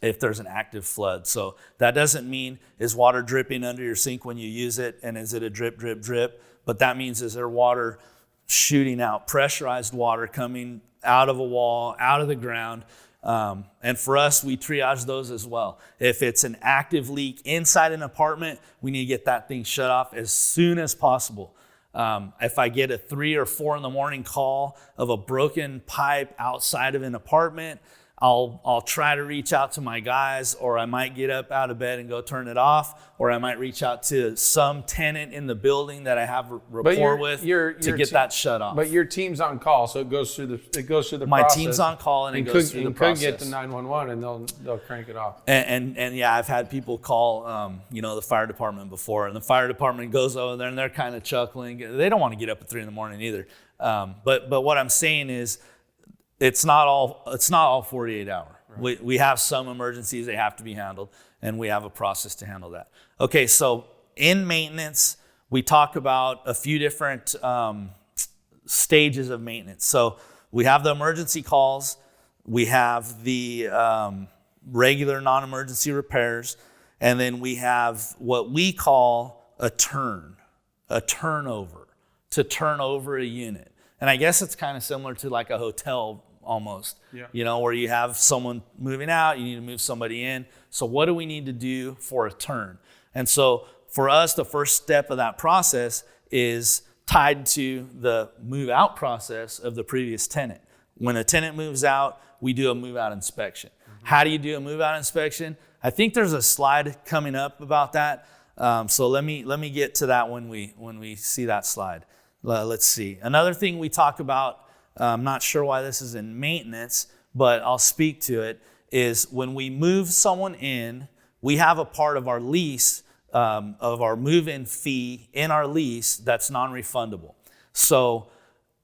if there's an active flood. So that doesn't mean is water dripping under your sink when you use it, and is it a drip, drip, drip? But that means is there water shooting out, pressurized water coming out of a wall, out of the ground. And for us, we triage those as well. If it's an active leak inside an apartment, we need to get that thing shut off as soon as possible. If I get a 3 or 4 in the morning call of a broken pipe outside of an apartment, I'll try to reach out to my guys, or I might get up out of bed and go turn it off, or I might reach out to some tenant in the building that I have rapport with to get that shut off. But your team's on call, so it goes through the my process. Team's on call, and it goes through the process. Could get to 911 and they'll crank it off. And yeah, I've had people call the fire department before, and the fire department goes over there and they're kind of chuckling. They don't want to get up at 3 a.m. either. But what I'm saying is, it's not all 48 hour. Right. We have some emergencies, they have to be handled, and we have a process to handle that. Okay, so in maintenance, we talk about a few different stages of maintenance. So we have the emergency calls, we have the regular non-emergency repairs, and then we have what we call a turnover, to turn over a unit. And I guess it's kind of similar to like a hotel almost, where you have someone moving out, you need to move somebody in. So what do we need to do for a turn? And so for us, the first step of that process is tied to the move out process of the previous tenant. When a tenant moves out, we do a move out inspection. Mm-hmm. How do you do a move out inspection? I think there's a slide coming up about that. So let me get to that when we see that slide. Let's see. Another thing we talk about, I'm not sure why this is in maintenance, but I'll speak to it, is when we move someone in, we have a part of our lease, of our move-in fee in our lease that's non-refundable. So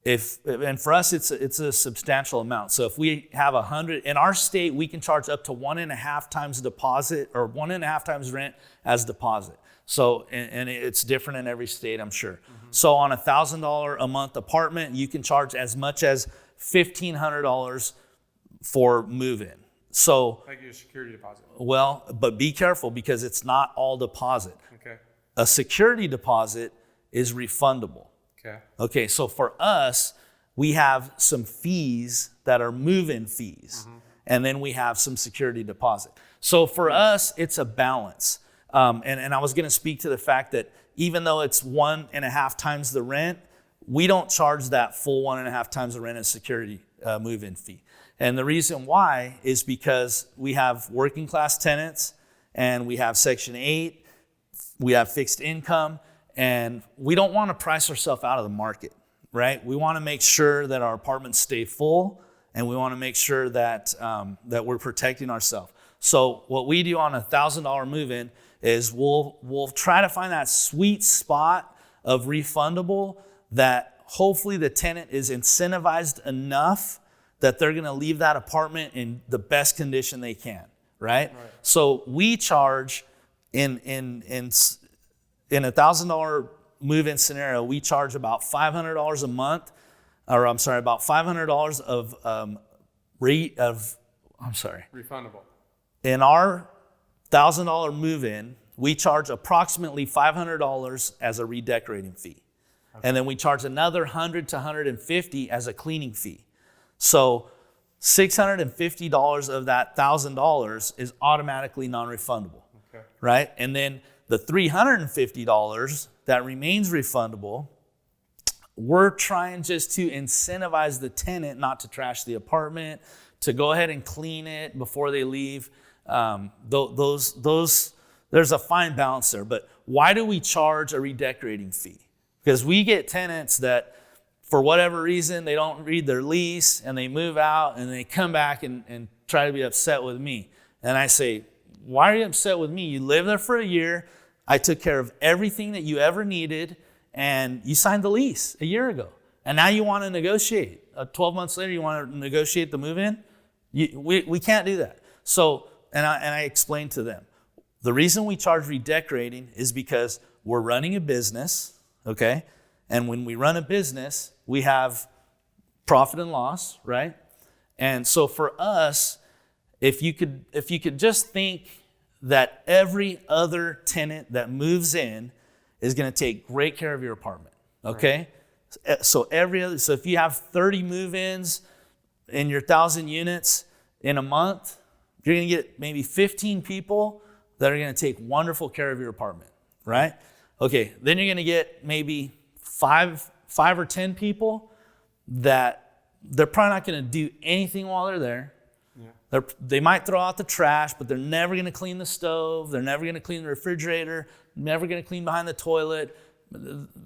And for us, it's a substantial amount. So if we have 100 in our state, we can charge up to 1.5 times deposit or 1.5 times rent as deposit. So and it's different in every state, I'm sure. So on $1,000 a month apartment, you can charge as much as $1,500 for move-in. So like your security deposit. Well, but be careful because it's not all deposit. Okay. A security deposit is refundable. Okay, so for us, we have some fees that are move-in fees, and then we have some security deposit. So for us, it's a balance. And I was going to speak to the fact that even though it's 1.5 times the rent, we don't charge that full 1.5 times the rent as security move-in fee. And the reason why is because we have working class tenants, and we have Section 8, we have fixed income, and we don't want to price ourselves out of the market, right? We want to make sure that our apartments stay full, and we want to make sure that that we're protecting ourselves. So what we do on $1,000 move-in is we'll try to find that sweet spot of refundable that hopefully the tenant is incentivized enough that they're going to leave that apartment in the best condition they can, right? So we charge in $1,000 move-in scenario, we charge about $500 a month, or I'm sorry, about $500 of refundable. In our $1,000 move-in, we charge approximately $500 as a redecorating fee. Okay. And then we charge another $100 to $150 as a cleaning fee. So $650 of that $1,000 is automatically non-refundable, right? And then the $350 that remains refundable, we're trying just to incentivize the tenant not to trash the apartment, to go ahead and clean it before they leave. There's a fine balance there. But why do we charge a redecorating fee? Because we get tenants that, for whatever reason, they don't read their lease and they move out and they come back and try to be upset with me. And I say, why are you upset with me? You lived there for a year. I took care of everything that you ever needed, and you signed the lease a year ago. And now you want to negotiate. 12 months later, you want to negotiate the move-in? We can't do that. So, and I explained to them, the reason we charge redecorating is because we're running a business, okay? And when we run a business, we have profit and loss, right? And so for us, if you could just think that every other tenant that moves in is going to take great care of your apartment, okay? Right. So if you have 30 move-ins in your 1,000 units in a month, you're going to get maybe 15 people that are going to take wonderful care of your apartment, right? Okay, then you're going to get maybe five or 10 people that they're probably not going to do anything while they're there. Yeah. They might throw out the trash, but they're never going to clean the stove. They're never going to clean the refrigerator. Never going to clean behind the toilet.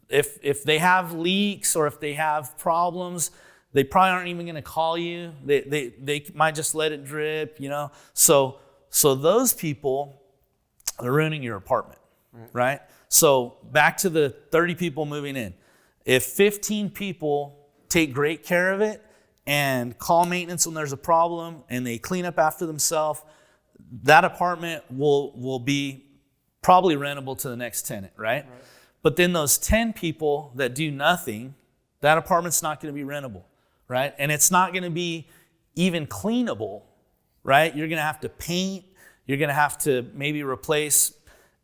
If they have leaks or if they have problems, they probably aren't even going to call you. They might just let it drip, you know. So those people are ruining your apartment, right? So back to the 30 people moving in. If 15 people take great care of it and call maintenance when there's a problem and they clean up after themselves, that apartment will be probably rentable to the next tenant, right? But then those 10 people that do nothing, that apartment's not going to be rentable, right? And it's not going to be even cleanable, right? You're going to have to paint. You're going to have to maybe replace,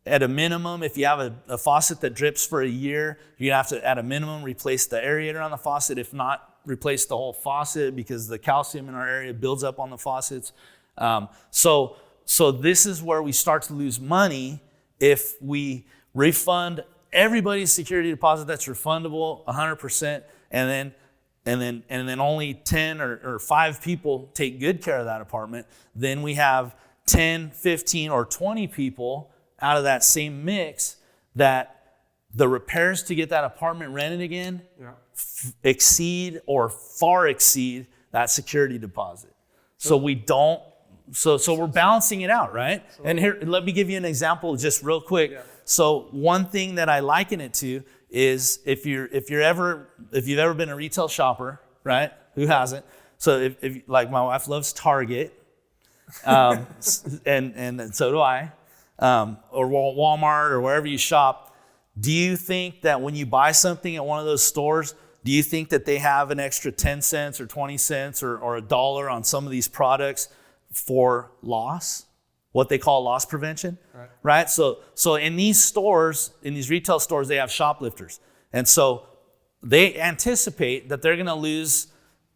at a minimum, if you have a faucet that drips for a year, you're going to have to, at a minimum, replace the aerator on the faucet. If not, replace the whole faucet because the calcium in our area builds up on the faucets. So this is where we start to lose money if we refund everybody's security deposit that's refundable 100%, and then only 10 or 5 people take good care of that apartment. Then we have 10, 15, or 20 people out of that same mix that the repairs to get that apartment rented again exceed or far exceed that security deposit. So we don't. So we're balancing it out, right? And here, let me give you an example just real quick. Yeah. So one thing that I liken it to is if you've ever been a retail shopper, right? Who hasn't? So if like my wife loves Target, and so do I, or Walmart or wherever you shop. Do you think that when you buy something at one of those stores, do you think that they have an extra 10 cents or 20 cents or $1 on some of these products for loss? What they call loss prevention, right? So in these stores, in these retail stores, they have shoplifters. And so they anticipate that they're gonna lose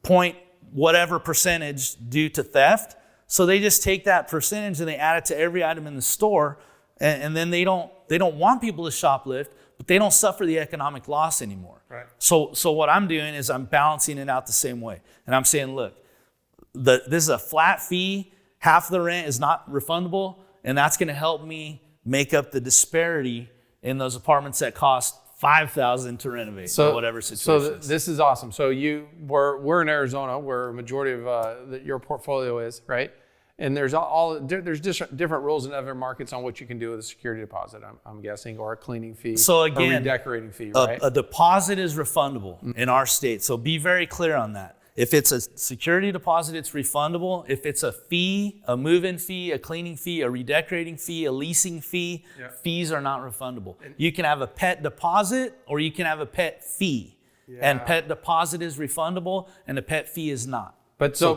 point whatever percentage due to theft. So they just take that percentage and they add it to every item in the store. And then they don't want people to shoplift, but they don't suffer the economic loss anymore. Right. So what I'm doing is I'm balancing it out the same way. And I'm saying, look, this is a flat fee. Half of the rent is not refundable, and that's going to help me make up the disparity in those apartments that cost $5,000 to renovate or whatever situation. So this is awesome. So we're in Arizona, where a majority of your portfolio is, right? And there's different rules in other markets on what you can do with a security deposit, I'm guessing, or a cleaning fee, so again, a redecorating fee, right? A deposit is refundable in our state, so be very clear on that. If it's a security deposit, it's refundable. If it's a fee, a move-in fee, a cleaning fee, a redecorating fee, a leasing fee, fees are not refundable. You can have a pet deposit or you can have a pet fee. And pet deposit is refundable and a pet fee is not. So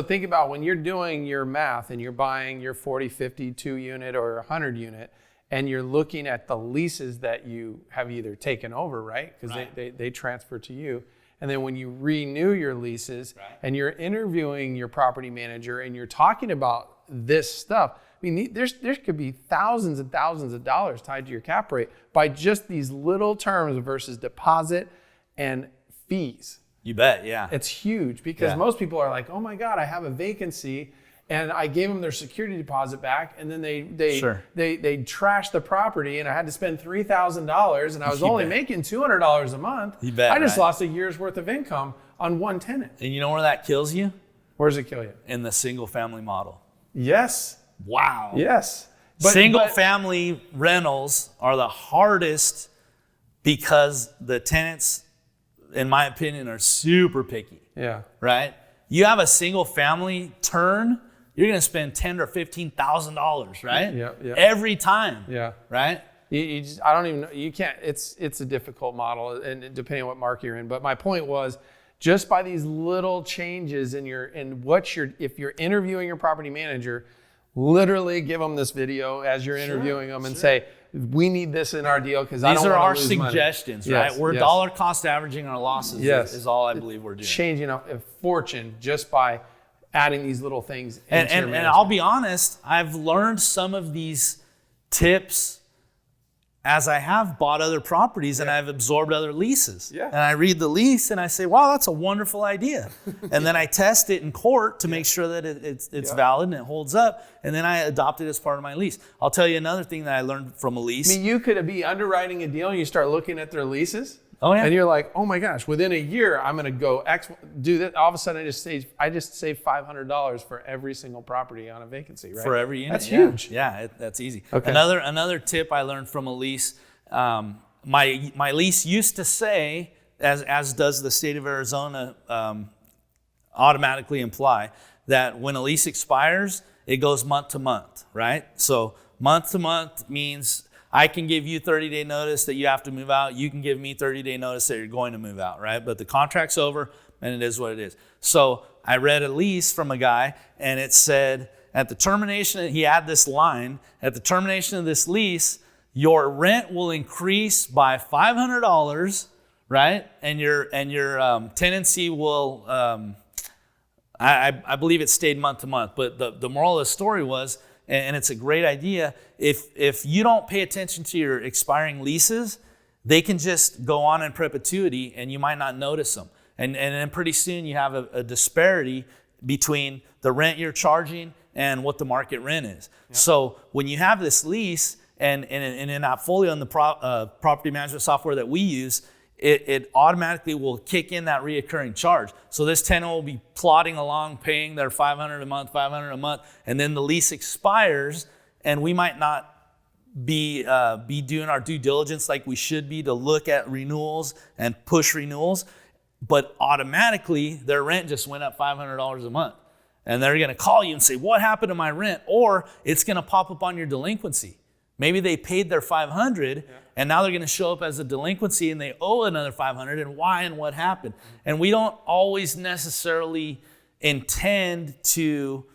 think about when you're doing your math and you're buying your 40, 50, 2 unit or 100 unit, and you're looking at the leases that you have either taken over, right? Because they transfer to you. And then when you renew your leases and you're interviewing your property manager and you're talking about this stuff, I mean, there could be thousands and thousands of dollars tied to your cap rate by just these little terms versus deposit and fees. You bet, yeah. It's huge because most people are like, oh my God, I have a vacancy and I gave them their security deposit back, and then they trashed the property, and I had to spend $3,000, and I was only making $200 a month. You bet. I just lost a year's worth of income on one tenant. And you know where that kills you? Where does it kill you? In the single family model. Yes. Wow. Yes. Single family rentals are the hardest because the tenants, in my opinion, are super picky. Yeah. Right? You have a single family turn, you're going to spend $10,000 or $15,000, right? Yeah. Every time. Yeah. Right? I don't even know. You can't. It's a difficult model, and depending on what market you're in. But my point was, just by these little changes if you're interviewing your property manager, literally give them this video as you're interviewing them and say, we need this in our deal because I don't want to lose money. These are our suggestions, right? We're dollar cost averaging our losses is all I believe we're doing. Changing a fortune just by adding these little things into your management. And I'll be honest, I've learned some of these tips as I have bought other properties and I've absorbed other leases. Yeah. And I read the lease and I say, wow, that's a wonderful idea. And then I test it in court to make sure that it's valid and it holds up. And then I adopt it as part of my lease. I'll tell you another thing that I learned from a lease. I mean, you could be underwriting a deal and you start looking at their leases. Oh, yeah. And you're like, oh my gosh, within a year, I'm going to go do that. All of a sudden, I just saved $500 for every single property on a vacancy, right? For every unit. That's huge. Yeah, that's easy. Okay. Another tip I learned from a lease, my lease used to say, as does the state of Arizona automatically imply, that when a lease expires, it goes month to month, right? So month to month means I can give you 30-day notice that you have to move out. You can give me 30-day notice that you're going to move out, right? But the contract's over, and it is what it is. So I read a lease from a guy, and it said, at the termination, he had this line, at the termination of this lease, your rent will increase by $500, right? And your tenancy will, I believe it stayed month to month. But the moral of the story was, and it's a great idea, if you don't pay attention to your expiring leases, they can just go on in perpetuity and you might not notice them. And then pretty soon you have a disparity between the rent you're charging and what the market rent is. Yep. So when you have this lease and in AppFolio and the property management software that we use, it automatically will kick in that reoccurring charge. So this tenant will be plodding along, paying their $500 a month, and then the lease expires, and we might not be doing our due diligence like we should be to look at renewals and push renewals, but automatically their rent just went up $500 a month. And they're going to call you and say, what happened to my rent? Or it's going to pop up on your delinquency. Maybe they paid their $500 and now they're going to show up as a delinquency and they owe another $500, and why and what happened. And we don't always necessarily intend to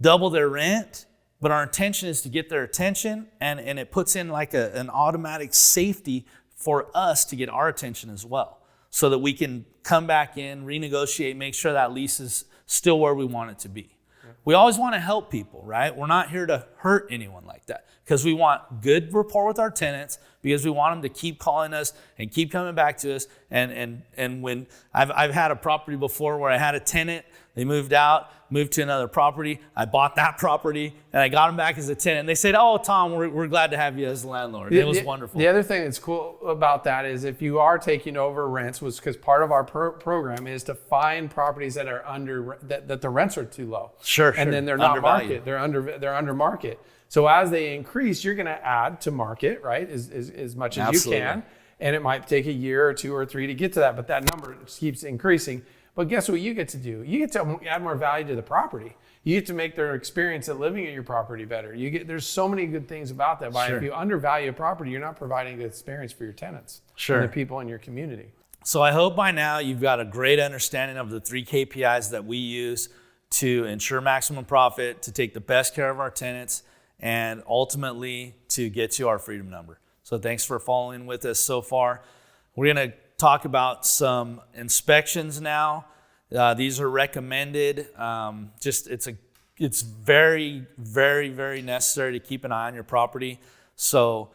double their rent, but our intention is to get their attention, and it puts in like an automatic safety for us to get our attention as well, so that we can come back in, renegotiate, make sure that lease is still where we want it to be. Yeah. We always want to help people, right? We're not here to hurt anyone like that, because we want good rapport with our tenants, because we want them to keep calling us and keep coming back to us. And when I've had a property before where I had a tenant, they moved out, moved to another property. I bought that property and I got them back as a tenant. And they said, oh, Tom, we're glad to have you as a landlord. It was wonderful. The other thing that's cool about that is if you are taking over rents, was because part of our program is to find properties that are that the rents are too low. Sure. And then they're not market. They're under market. So as they increase, you're going to add to market, right? As much as Absolutely. you can. And it might take a year or 2 or 3 to get to that, but that number keeps increasing. But guess what you get to do? You get to add more value to the property. You get to make their experience of living at your property better. There's so many good things about that. Sure. If you undervalue a property, you're not providing the experience for your tenants Sure. and the people in your community. So I hope by now you've got a great understanding of the 3 KPIs that we use to ensure maximum profit, to take the best care of our tenants, and ultimately to get to our freedom number. So thanks for following with us so far. We're going to talk about some inspections now. These are recommended. It's very, very, very necessary to keep an eye on your property. So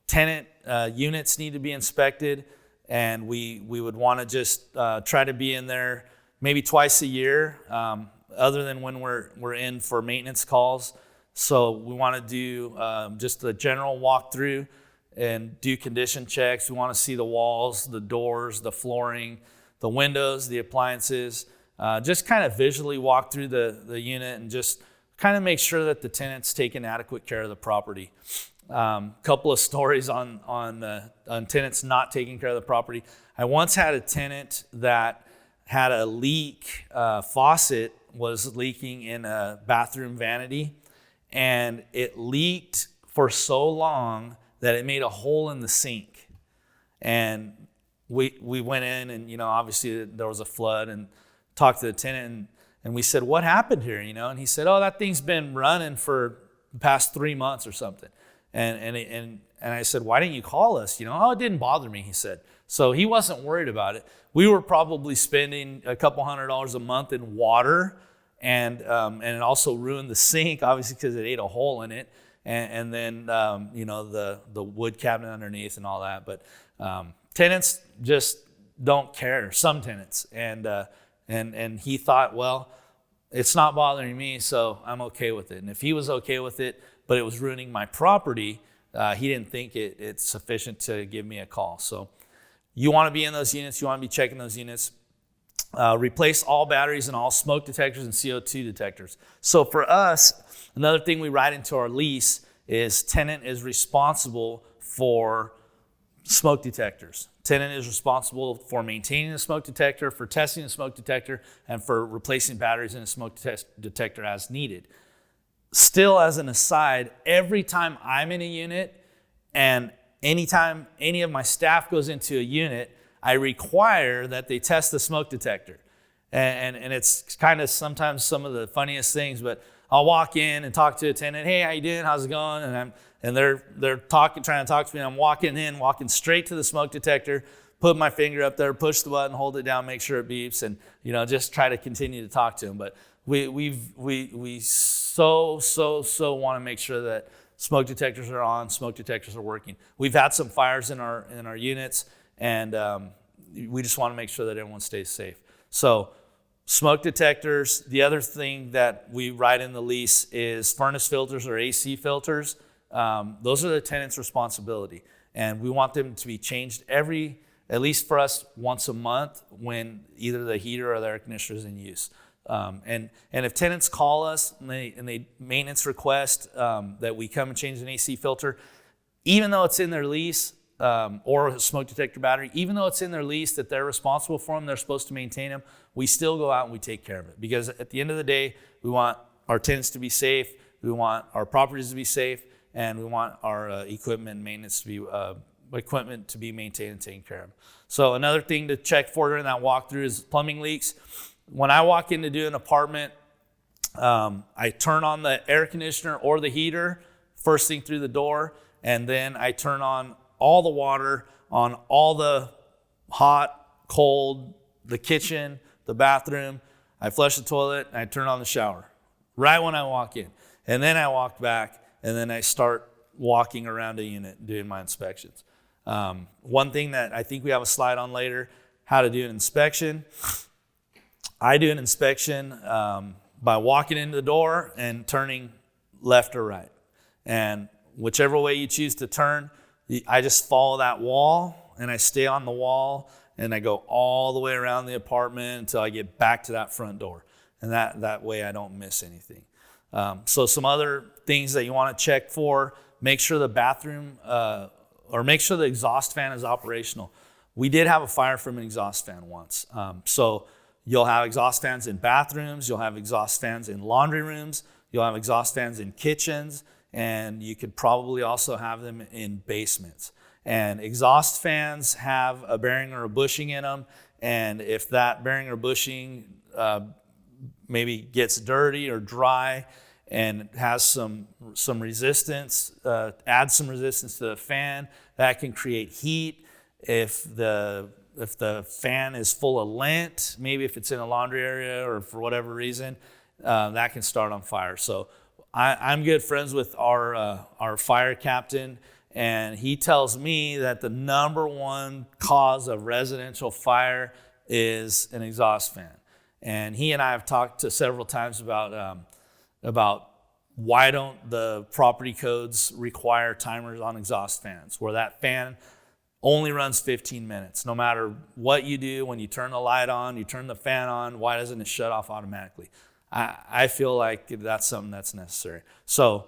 tenant units need to be inspected, and we would want to just try to be in there maybe twice a year, other than when we're in for maintenance calls. So we want to do just a general walkthrough and do condition checks. We want to see the walls, the doors, the flooring, the windows, the appliances. Just kind of visually walk through the unit and just kind of make sure that the tenant's taking adequate care of the property. Couple of stories on tenants not taking care of the property. I once had a tenant that had a leak. Faucet was leaking in a bathroom vanity, and it leaked for so long that it made a hole in the sink. And we went in, and obviously there was a flood, and talked to the tenant, and we said, what happened here? And he said, oh, that thing's been running for the past 3 months or something. And I said, why didn't you call us? Oh, it didn't bother me, he said. So he wasn't worried about it. We were probably spending a couple $100 a month in water, and it also ruined the sink, obviously, because it ate a hole in it. And then, the wood cabinet underneath and all that. But tenants just don't care, some tenants. And he thought, well, it's not bothering me, so I'm okay with it. And if he was okay with it, but it was ruining my property, he didn't think it's sufficient to give me a call. So you want to be in those units. You want to be checking those units. Replace all batteries and all smoke detectors and CO2 detectors. So for us, another thing we write into our lease is tenant is responsible for smoke detectors. Tenant is responsible for maintaining the smoke detector, for testing the smoke detector, and for replacing batteries in a smoke detector as needed. Still, as an aside, every time I'm in a unit and anytime any of my staff goes into a unit, I require that they test the smoke detector. And it's kind of sometimes some of the funniest things, but I'll walk in and talk to a tenant, hey, how you doing? How's it going? And they're trying to talk to me. I'm walking straight to the smoke detector, put my finger up there, push the button, hold it down, make sure it beeps, and just try to continue to talk to them. But we so want to make sure that smoke detectors are on, smoke detectors are working. We've had some fires in our units, and we just want to make sure that everyone stays safe. So smoke detectors. The other thing that we write in the lease is furnace filters or AC filters. Those are the tenant's responsibility, and we want them to be changed at least for us, once a month when either the heater or the air conditioner is in use. And if tenants call us and they maintenance request that we come and change an AC filter, even though it's in their lease, or a smoke detector battery, even though it's in their lease that they're responsible for them, they're supposed to maintain them, we still go out and we take care of it. Because at the end of the day, we want our tenants to be safe, we want our properties to be safe, and we want our equipment and maintenance to be maintained and taken care of. So another thing to check for during that walkthrough is plumbing leaks. When I walk in to do an apartment, I turn on the air conditioner or the heater first thing through the door, and then I turn on all the water on all the hot, cold, the kitchen, the bathroom. I flush the toilet, and I turn on the shower right when I walk in. And then I walk back, and then I start walking around a unit doing my inspections. One thing that I think we have a slide on later, how to do an inspection. I do an inspection by walking into the door and turning left or right. And whichever way you choose to turn, I just follow that wall, and I stay on the wall, and I go all the way around the apartment until I get back to that front door. And that way I don't miss anything. So some other things that you want to check for, make sure the bathroom, or make sure the exhaust fan is operational. We did have a fire from an exhaust fan once. So you'll have exhaust fans in bathrooms, you'll have exhaust fans in laundry rooms, you'll have exhaust fans in kitchens, and you could probably also have them in basements. And exhaust fans have a bearing or a bushing in them, and if that bearing or bushing maybe gets dirty or dry and has some resistance, adds some resistance to the fan, that can create heat. If the fan is full of lint, maybe if it's in a laundry area or for whatever reason, that can start on fire. So I'm good friends with our fire captain, and he tells me that the number one cause of residential fire is an exhaust fan. And he and I have talked to several times about why don't the property codes require timers on exhaust fans, where that fan only runs 15 minutes. No matter what you do, when you turn the light on, you turn the fan on, why doesn't it shut off automatically? I feel like that's something that's necessary. So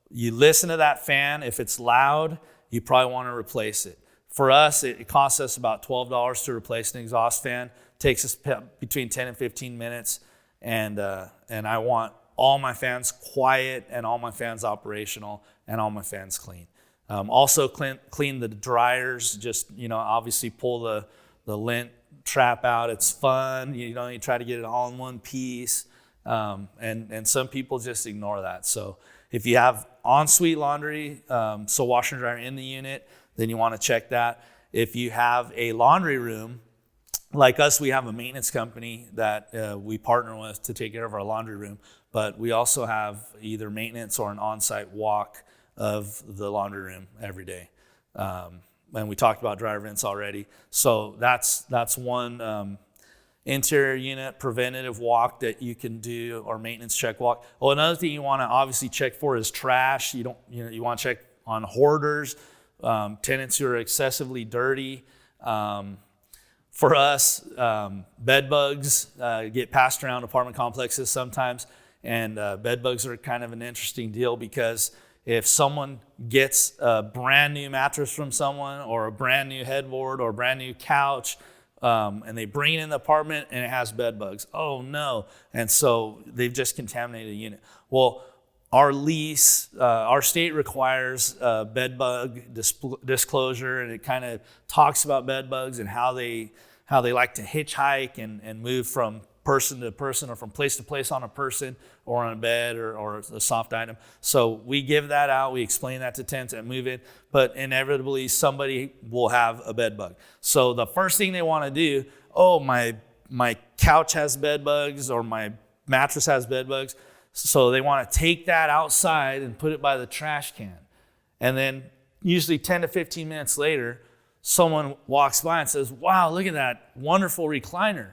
you listen to that fan. If it's loud, you probably want to replace it. For us, it costs us about $12 to replace an exhaust fan. It takes us between 10 and 15 minutes. And I want all my fans quiet and all my fans operational and all my fans clean. Also clean the dryers. Just, obviously pull the lint trap out. It's fun. You try to get it all in one piece. And some people just ignore that. So if you have ensuite laundry, so washer and dryer in the unit, then you want to check that. If you have a laundry room, like us, we have a maintenance company that we partner with to take care of our laundry room, but we also have either maintenance or an on-site walk of the laundry room every day. And we talked about dryer vents already. So that's one interior unit preventative walk that you can do, or maintenance check walk. Well, another thing you want to obviously check for is trash. You want to check on hoarders, tenants who are excessively dirty. For us, bed bugs get passed around apartment complexes sometimes, and bed bugs are kind of an interesting deal, because if someone gets a brand new mattress from someone, or a brand new headboard, or a brand new couch, and they bring it in the apartment and it has bed bugs, oh no. And so they've just contaminated the unit. Well, our lease, our state requires bed bug disclosure, and it kind of talks about bed bugs and how they like to hitchhike and move from person to person, or from place to place on a person, or on a bed, or a soft item. So we give that out. We explain that to tenants that move in, but inevitably somebody will have a bed bug. So the first thing they want to do, my couch has bed bugs, or my mattress has bed bugs. So they want to take that outside and put it by the trash can. And then usually 10 to 15 minutes later, someone walks by and says, wow, look at that wonderful recliner.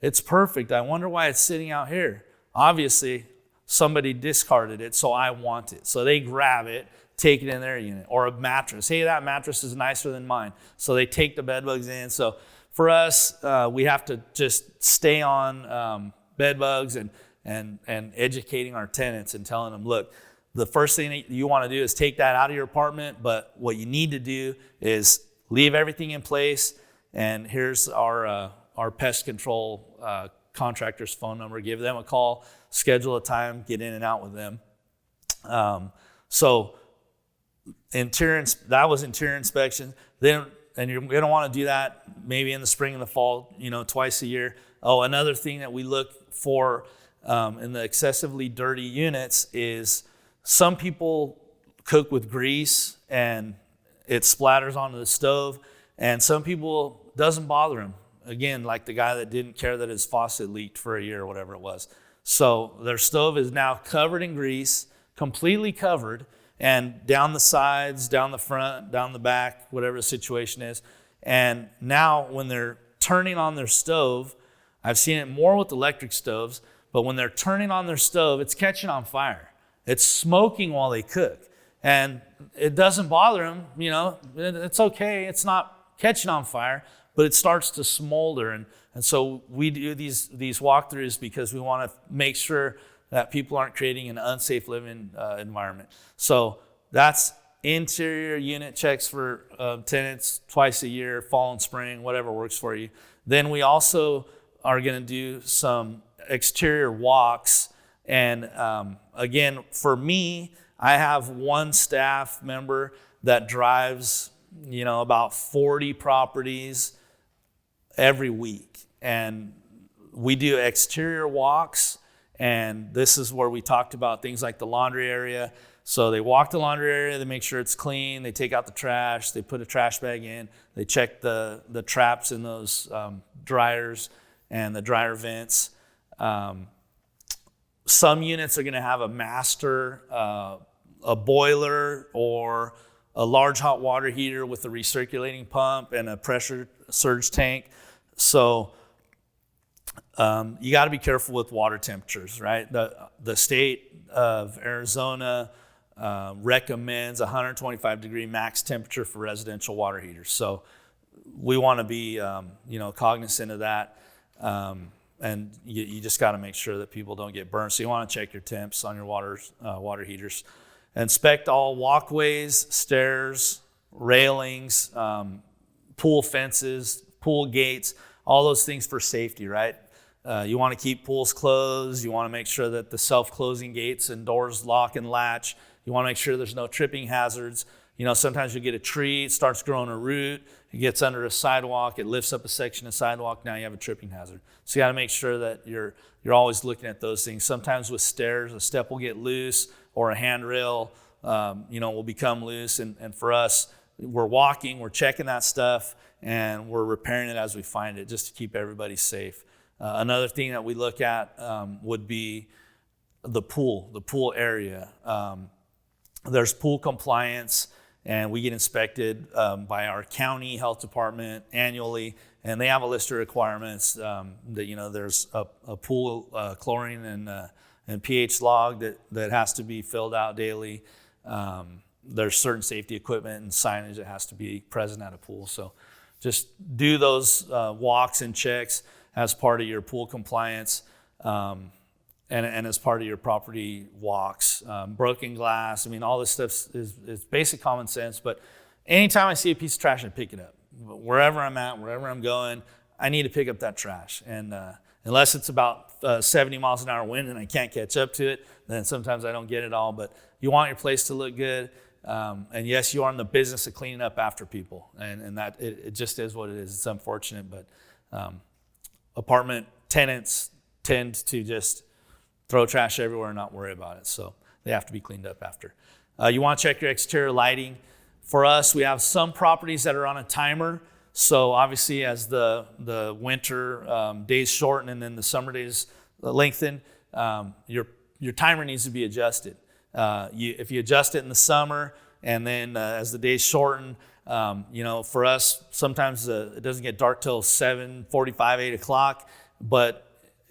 It's perfect. I wonder why it's sitting out here. Obviously, somebody discarded it, so I want it. So they grab it, take it in their unit. Or a mattress. Hey, that mattress is nicer than mine. So they take the bed bugs in. So for us, we have to just stay on bed bugs and educating our tenants and telling them, look, the first thing that you want to do is take that out of your apartment. But what you need to do is leave everything in place. And here's our pest control contractor's phone number. Give them a call, schedule a time, get in and out with them. So that was interior inspection. Then, and you're going to want to do that maybe in the spring and the fall, twice a year. Oh, another thing that we look for in the excessively dirty units is some people cook with grease and it splatters onto the stove, and some people doesn't bother them. Again, like the guy that didn't care that his faucet leaked for a year or whatever it was. So their stove is now covered in grease, completely covered, and down the sides, down the front, down the back, whatever the situation is. And now when they're turning on their stove, I've seen it more with electric stoves, but when they're turning on their stove, it's catching on fire. It's smoking while they cook. And it doesn't bother them, it's okay. It's not catching on fire, but it starts to smolder. And so we do these walkthroughs because we want to make sure that people aren't creating an unsafe living environment. So that's interior unit checks for tenants twice a year, fall and spring, whatever works for you. Then we also are going to do some exterior walks. And again, for me, I have one staff member that drives, about 40 properties every week. And we do exterior walks. And this is where we talked about things like the laundry area. So they walk the laundry area, they make sure it's clean, they take out the trash, they put a trash bag in, they check the traps in those dryers and the dryer vents. Some units are going to have a master, a boiler, or a large hot water heater with a recirculating pump and a pressure surge tank. So you got to be careful with water temperatures, right? The state of Arizona recommends 125 degree max temperature for residential water heaters. So we want to be, cognizant of that. And you just got to make sure that people don't get burned. So you want to check your temps on your water heaters. Inspect all walkways, stairs, railings, pool fences, pool gates, all those things for safety, right? You want to keep pools closed. You want to make sure that the self-closing gates and doors lock and latch. You want to make sure there's no tripping hazards. Sometimes you get a tree, it starts growing a root, it gets under a sidewalk, it lifts up a section of sidewalk, now you have a tripping hazard. So you got to make sure that you're always looking at those things. Sometimes with stairs, a step will get loose or a handrail, will become loose. And for us, we're walking, we're checking that stuff, and we're repairing it as we find it just to keep everybody safe. Another thing that we look at would be the pool area. There's pool compliance, and we get inspected by our county health department annually, and they have a list of requirements that, there's a pool chlorine and pH log that has to be filled out daily. There's certain safety equipment and signage that has to be present at a pool. So just do those walks and checks as part of your pool compliance. And as part of your property walks. Broken glass, all this stuff is basic common sense, but anytime I see a piece of trash, I pick it up. Wherever I'm at, wherever I'm going, I need to pick up that trash. And unless it's about 70 miles an hour wind and I can't catch up to it, then sometimes I don't get it all. But you want your place to look good. And yes, you are in the business of cleaning up after people. And that it just is what it is. It's unfortunate, but apartment tenants tend to just throw trash everywhere and not worry about it. So they have to be cleaned up after. You want to check your exterior lighting. For us, we have some properties that are on a timer. So obviously as the winter days shorten and then the summer days lengthen, your timer needs to be adjusted. If you adjust it in the summer and then as the days shorten, for us, sometimes it doesn't get dark till 7:45, 8 o'clock,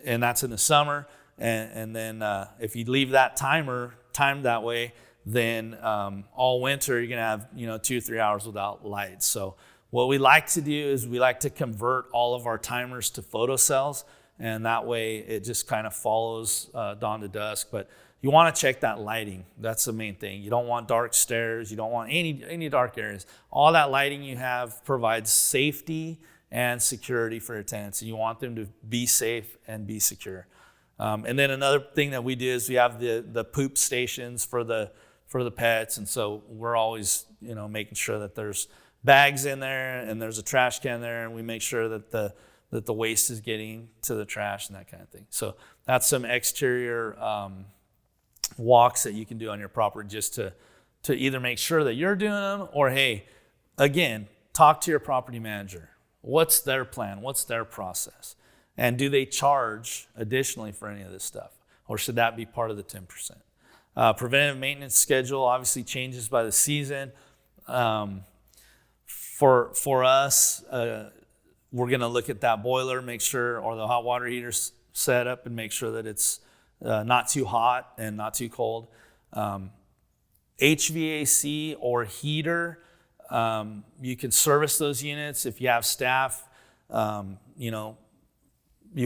and that's in the summer. And then if you leave that timer timed that way, then all winter you're gonna have 2-3 hours without lights. So what we like to do is we like to convert all of our timers to photocells, and that way it just kind of follows dawn to dusk. But you want to check that lighting. That's the main thing. You don't want dark stairs. You don't want any dark areas. All that lighting you have provides safety and security for your tenants. And you want them to be safe and be secure. And then another thing that we do is we have the poop stations for the pets. And so we're always, making sure that there's bags in there and there's a trash can there, and we make sure that the waste is getting to the trash and that kind of thing. So that's some exterior walks that you can do on your property just to either make sure that you're doing them, or hey, again, talk to your property manager. What's their plan? What's their process? And do they charge additionally for any of this stuff? Or should that be part of the 10%? Preventive maintenance schedule obviously changes by the season. For us, we're going to look at that boiler, make sure, or the hot water heater's set up, and make sure that it's not too hot and not too cold. HVAC or heater, you can service those units if you have staff. You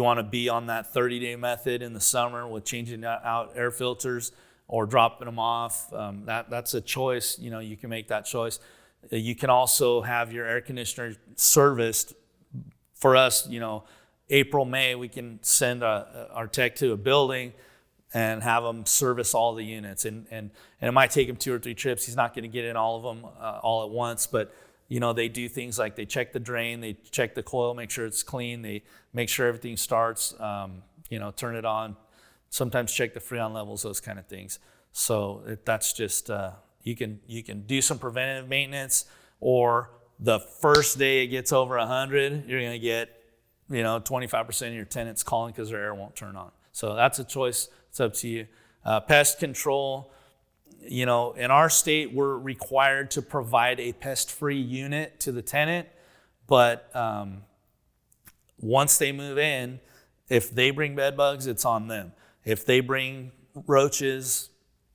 want to be on that 30-day method in the summer with changing out air filters or dropping them off. That's a choice. You can make that choice. You can also have your air conditioner serviced. For us, April, May, we can send our tech to a building and have them service all the units. And it might take him 2 or 3 trips. He's not going to get in all of them all at once, but they do things like they check the drain, they check the coil, make sure it's clean, they make sure everything starts, turn it on, sometimes check the freon levels, those kind of things. So that's just, you can do some preventative maintenance, or the first day it gets over 100, you're going to get, 25% of your tenants calling because their air won't turn on. So that's a choice. It's up to you. Pest control. In our state, we're required to provide a pest-free unit to the tenant, but once they move in, if they bring bed bugs, it's on them. If they bring roaches,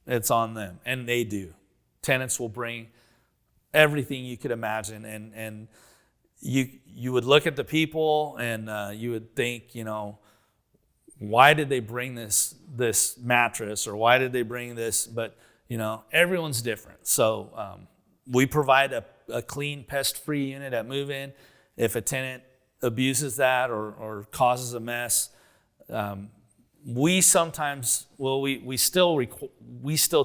it's on them, and they do. Tenants will bring everything you could imagine, and you would look at the people and you would think, why did they bring this mattress, or why did they bring this? But everyone's different. So we provide a clean, pest-free unit at move-in. If a tenant abuses that or causes a mess, we sometimes, we still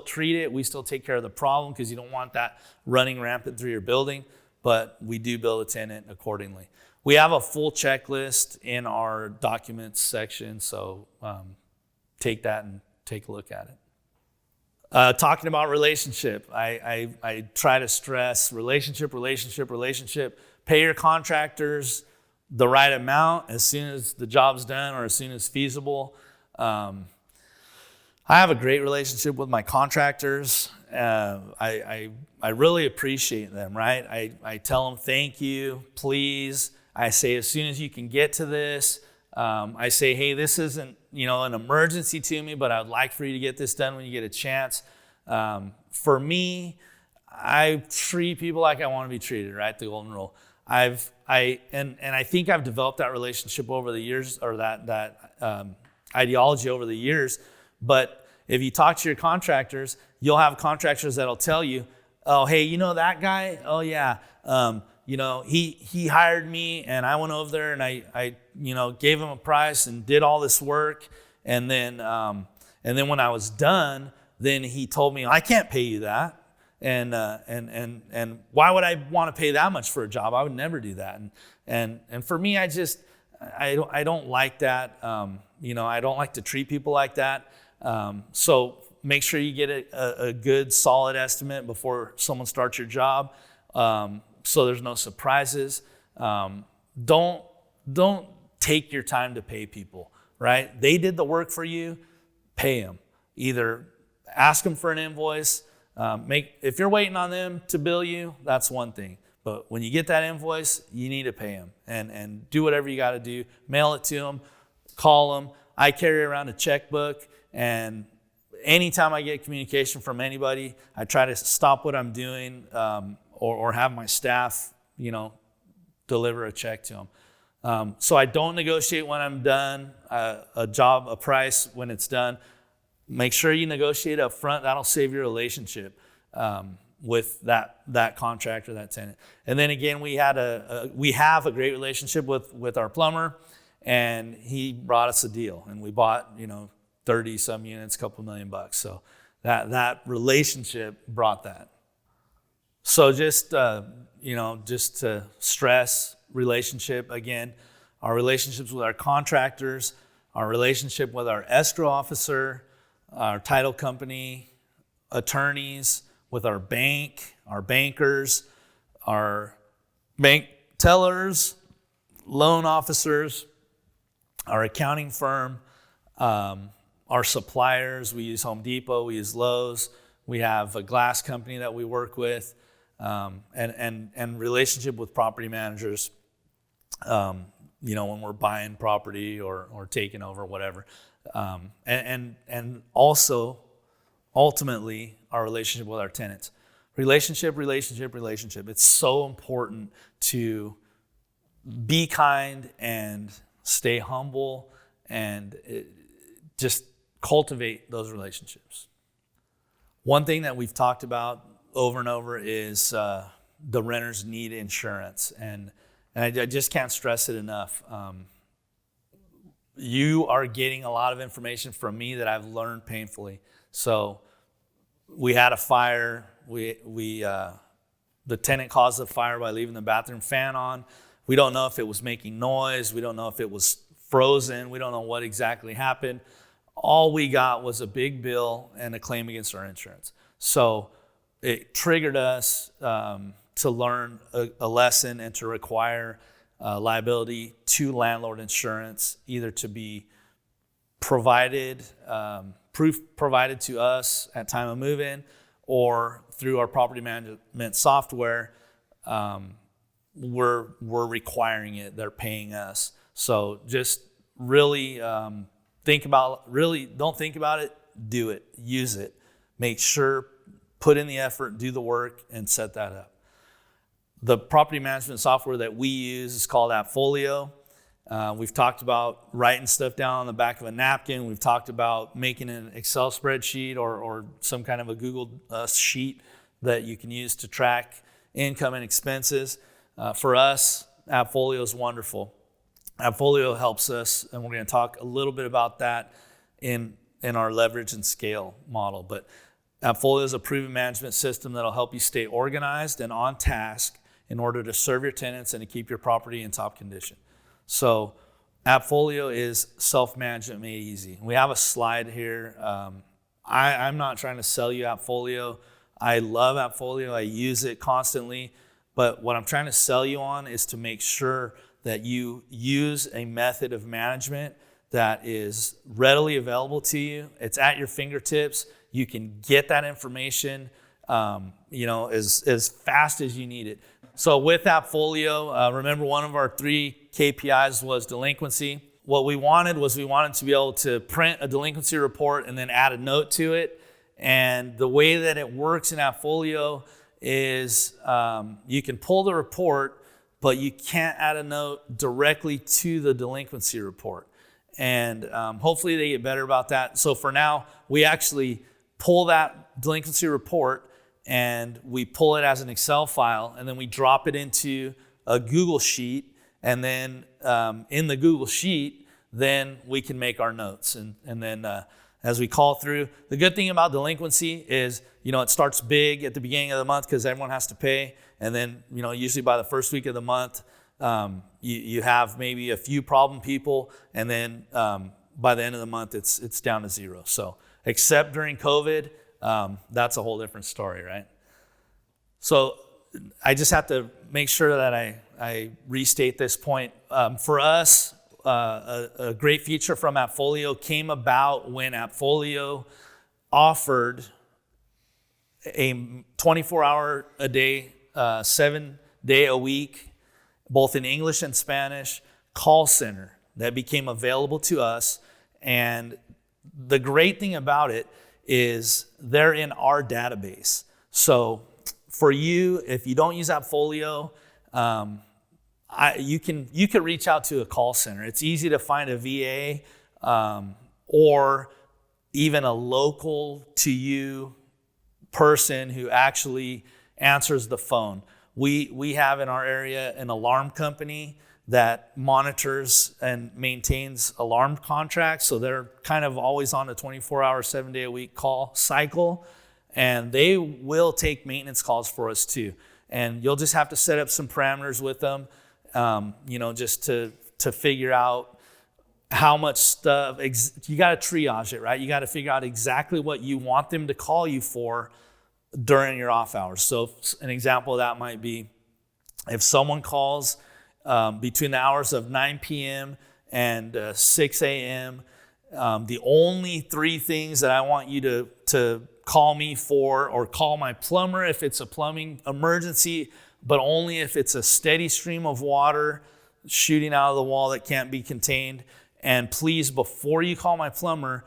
treat it. We still take care of the problem because you don't want that running rampant through your building, but we do bill the tenant accordingly. We have a full checklist in our documents section, so take that and take a look at it. Talking about relationship, I try to stress relationship. Pay your contractors the right amount as soon as the job's done or as soon as feasible. I have a great relationship with my contractors. I really appreciate them, right? I tell them thank you, please. I say as soon as you can get to this. I say, hey, this isn't an emergency to me, but I'd like for you to get this done when you get a chance. For me, I treat people like I want to be treated, right? The golden rule. I think I've developed that relationship over the years, or that ideology over the years. But if you talk to your contractors, you'll have contractors that'll tell you, oh, hey, that guy? Oh, yeah. He hired me, and I went over there and I gave him a price and did all this work. And then when I was done, then he told me, I can't pay you that. And why would I want to pay that much for a job? I would never do that. And for me, I don't like that. I don't like to treat people like that. So make sure you get a good, solid estimate before someone starts your job, so there's no surprises. Don't take your time to pay people, right? They did the work for you, pay them. Either ask them for an invoice. If you're waiting on them to bill you, that's one thing. But when you get that invoice, you need to pay them and do whatever you got to do. Mail it to them, call them. I carry around a checkbook, and anytime I get communication from anybody, I try to stop what I'm doing or have my staff, deliver a check to them. So I don't negotiate when I'm done, a price when it's done. make sure you negotiate up front. That'll save your relationship with that contractor, that tenant. And then again, we have a great relationship with our plumber, and he brought us a deal, and we bought 30 some units, a couple $1,000,000. So that relationship brought that. So just to stress relationship again, our relationships with our contractors, our relationship with our escrow officer, our title company, attorneys, with our bank, our bankers, our bank tellers, loan officers, our accounting firm, our suppliers. We use Home Depot, we use Lowe's, we have a glass company that we work with, and relationship with property managers, when we're buying property or taking over, whatever. And also, ultimately, our relationship with our tenants. Relationship. It's so important to be kind and stay humble and just cultivate those relationships. One thing that we've talked about over and over is the renters need insurance. And I just can't stress it enough. You are getting a lot of information from me that I've learned painfully. So we had a fire. The tenant caused the fire by leaving the bathroom fan on. We don't know if it was making noise. We don't know if it was frozen. We don't know what exactly happened. All we got was a big bill and a claim against our insurance. So it triggered us to learn a lesson and to require liability to landlord insurance, either to be provided, proof provided to us at time of move-in, or through our property management software, we're requiring it. They're paying us. So just really don't think about it, do it, use it. Make sure, put in the effort, do the work, and set that up. The property management software that we use is called AppFolio. We've talked about writing stuff down on the back of a napkin. We've talked about making an Excel spreadsheet or some kind of a Google sheet that you can use to track income and expenses. For us, AppFolio is wonderful. AppFolio helps us, and we're going to talk a little bit about that in our leverage and scale model. But AppFolio is a proven management system that'll help you stay organized and on task in order to serve your tenants and to keep your property in top condition. So AppFolio is self-management made easy. We have a slide here. I'm not trying to sell you AppFolio. I love AppFolio. I use it constantly. But what I'm trying to sell you on is to make sure that you use a method of management that is readily available to you. It's at your fingertips. You can get that information as fast as you need it. So with AppFolio, remember one of our 3 KPIs was delinquency. What we wanted to be able to print a delinquency report and then add a note to it. And the way that it works in AppFolio is you can pull the report, but you can't add a note directly to the delinquency report. And hopefully they get better about that. So for now, we actually pull that delinquency report and we pull it as an Excel file, and then we drop it into a Google Sheet. And then in the Google Sheet, then we can make our notes. And then as we call through, the good thing about delinquency is, it starts big at the beginning of the month because everyone has to pay. And then, usually by the first week of the month, you have maybe a few problem people. And then by the end of the month, it's down to 0. So except during COVID, that's a whole different story, right? So I just have to make sure that I restate this point. For us, a great feature from AppFolio came about when AppFolio offered a 24-hour a day, 7-day a week, both in English and Spanish, call center that became available to us. And the great thing about it is they're in our database. So for you, if you don't use AppFolio, you can reach out to a call center. It's easy to find a VA or even a local to you person who actually answers the phone. We have in our area an alarm company that monitors and maintains alarm contracts. So they're kind of always on a 24-hour, 7-day-a-week call cycle. And they will take maintenance calls for us too. And you'll just have to set up some parameters with them, just to figure out how much stuff. You got to triage it, right? You got to figure out exactly what you want them to call you for during your off hours. So an example of that might be if someone calls between the hours of 9 p.m. and 6 a.m., the only 3 things that I want you to call me for, or call my plumber if it's a plumbing emergency, but only if it's a steady stream of water shooting out of the wall that can't be contained. And please, before you call my plumber,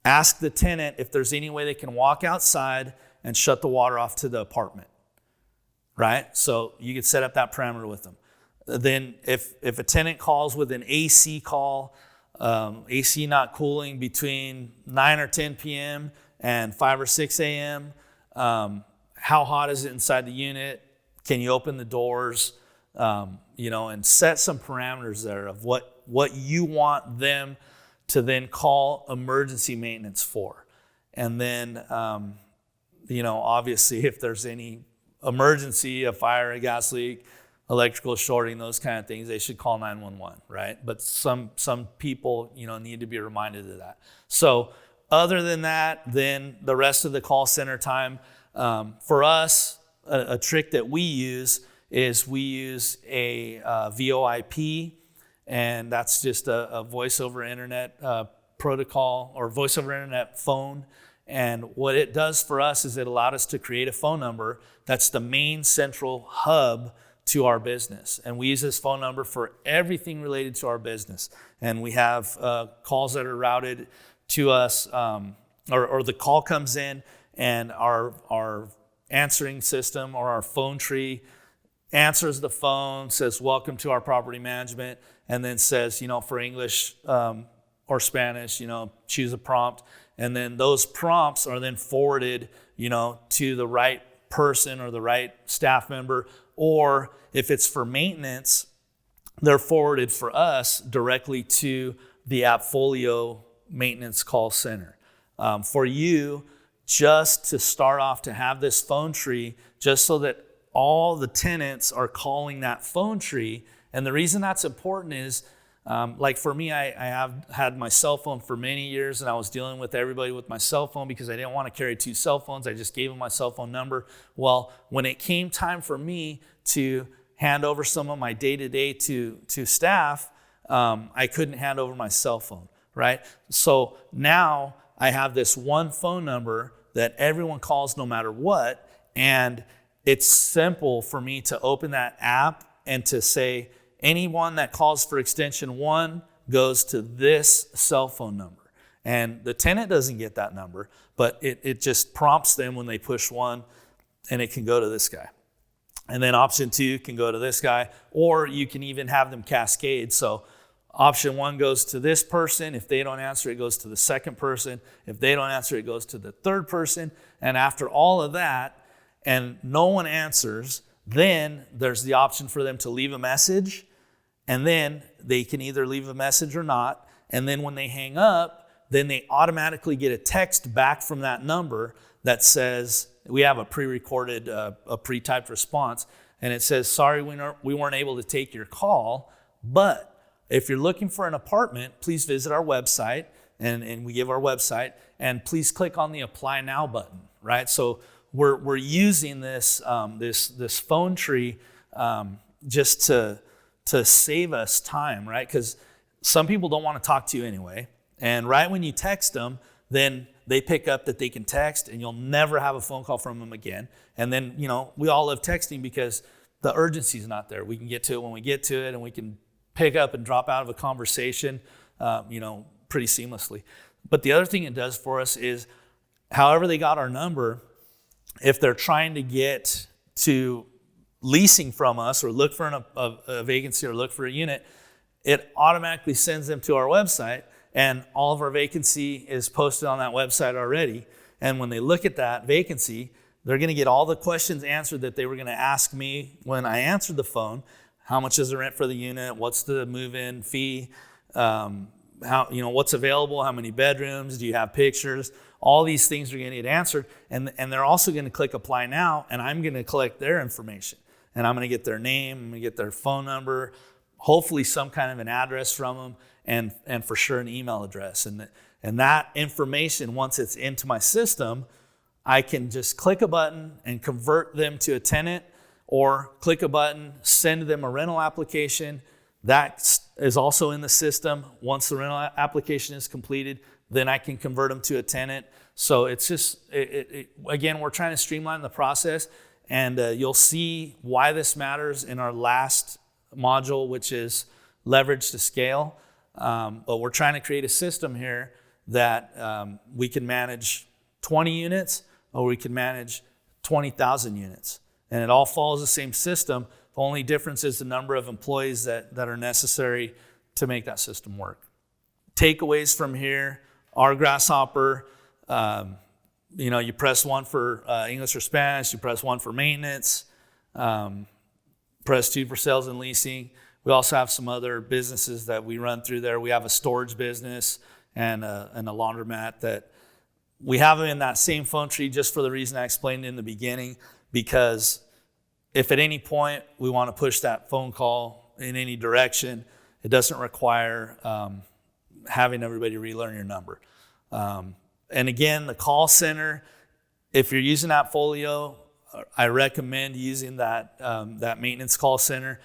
ask the tenant if there's any way they can walk outside and shut the water off to the apartment, right? So you can set up that parameter with them. Then if a tenant calls with an AC call, AC not cooling between 9 or 10 p.m. and 5 or 6 a.m., how hot is it inside the unit? Can you open the doors? And set some parameters there of what you want them to then call emergency maintenance for. And then, obviously if there's any emergency, a fire, a gas leak, electrical shorting, those kind of things, they should call 911, right? But some people, need to be reminded of that. So other than that, then the rest of the call center time, for us, a trick that we use is we use a VoIP, and that's just a voice over internet protocol, or voice over internet phone. And what it does for us is it allowed us to create a phone number that's the main central hub to our business. And we use this phone number for everything related to our business. And we have calls that are routed to us, or the call comes in and our answering system or our phone tree answers the phone, says, "Welcome to our property management," and then says, for English or Spanish, choose a prompt. And then those prompts are then forwarded, to the right person or the right staff member. Or if it's for maintenance, they're forwarded for us directly to the Appfolio maintenance call center. For you, just to start off, to have this phone tree, just so that all the tenants are calling that phone tree. And the reason that's important is, like for me, I have had my cell phone for many years, and I was dealing with everybody with my cell phone because I didn't want to carry 2 cell phones. I just gave them my cell phone number. Well, when it came time for me to hand over some of my day-to-day to staff, I couldn't hand over my cell phone, right? So now I have this one phone number that everyone calls no matter what, and it's simple for me to open that app and to say, anyone that calls for extension 1 goes to this cell phone number. And the tenant doesn't get that number, but it just prompts them when they push 1, and it can go to this guy. And then option 2 can go to this guy, or you can even have them cascade. So option 1 goes to this person. If they don't answer, it goes to the second person. If they don't answer, it goes to the third person. And after all of that, and no one answers, then there's the option for them to leave a message. And then they can either leave a message or not. And then when they hang up, then they automatically get a text back from that number that says, we have a pre-recorded, a pre-typed response. And it says, "Sorry, we weren't able to take your call, but if you're looking for an apartment, please visit our website." And we give our website, and please click on the Apply Now button, right? So we're using this this phone tree just to save us time, right? Because some people don't want to talk to you anyway. And right when you text them, then they pick up that they can text, and you'll never have a phone call from them again. And then, we all love texting because the urgency is not there. We can get to it when we get to it, and we can pick up and drop out of a conversation, pretty seamlessly. But the other thing it does for us is, however they got our number, if they're trying to get to leasing from us or look for a vacancy or look for a unit, it automatically sends them to our website. And all of our vacancy is posted on that website already. And when they look at that vacancy, they're going to get all the questions answered that they were going to ask me when I answered the phone. How much is the rent for the unit? What's the move-in fee? What's available? How many bedrooms? Do you have pictures? All these things are going to get answered. And they're also going to click apply now, and I'm going to collect their information. And I'm going to get their name, I'm going to get their phone number, hopefully some kind of an address from them, and for sure an email address. And that information, once it's into my system, I can just click a button and convert them to a tenant, or click a button, send them a rental application. That is also in the system. Once the rental application is completed, then I can convert them to a tenant. So it's just, again, we're trying to streamline the process, and you'll see why this matters in our last module, which is leverage to scale. But we're trying to create a system here that we can manage 20 units, or we can manage 20,000 units. And it all follows the same system. The only difference is the number of employees that are necessary to make that system work. Takeaways from here: our Grasshopper, you press 1 for English or Spanish, you press 1 for maintenance, press 2 for sales and leasing. We also have some other businesses that we run through there. We have a storage business and a laundromat that we have them in that same phone tree, just for the reason I explained in the beginning, because if at any point we want to push that phone call in any direction, it doesn't require having everybody relearn your number. And again, the call center, if you're using AppFolio, I recommend using that maintenance call center.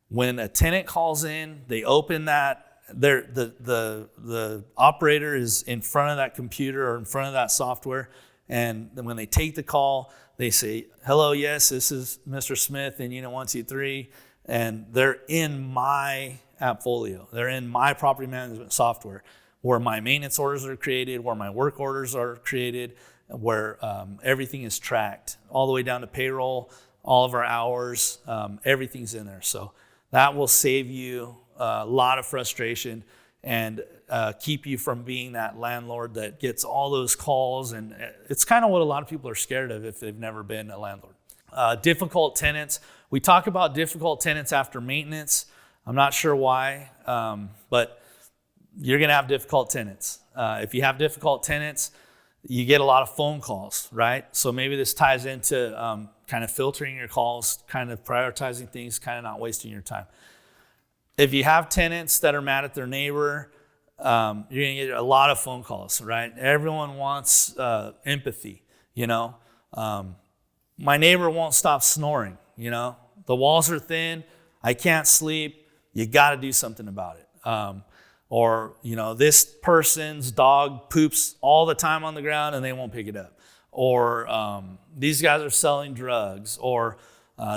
When a tenant calls in, they open that, the operator is in front of that computer or in front of that software, and then when they take the call, they say, "Hello, yes, this is Mr. Smith in Unit 123," and they're in my AppFolio. They're in my property management software, where my maintenance orders are created, where my work orders are created, where everything is tracked, all the way down to payroll, all of our hours, everything's in there. So that will save you a lot of frustration and keep you from being that landlord that gets all those calls. And it's kind of what a lot of people are scared of if they've never been a landlord. Difficult tenants. We talk about difficult tenants after maintenance. I'm not sure why, but you're going to have difficult tenants. If you have difficult tenants, you get a lot of phone calls, right? So maybe this ties into kind of filtering your calls, kind of prioritizing things, kind of not wasting your time. If you have tenants that are mad at their neighbor, you're going to get a lot of phone calls, right? Everyone wants empathy, My neighbor won't stop snoring, The walls are thin. I can't sleep. You got to do something about it. Or, this person's dog poops all the time on the ground and they won't pick it up. Or these guys are selling drugs. Or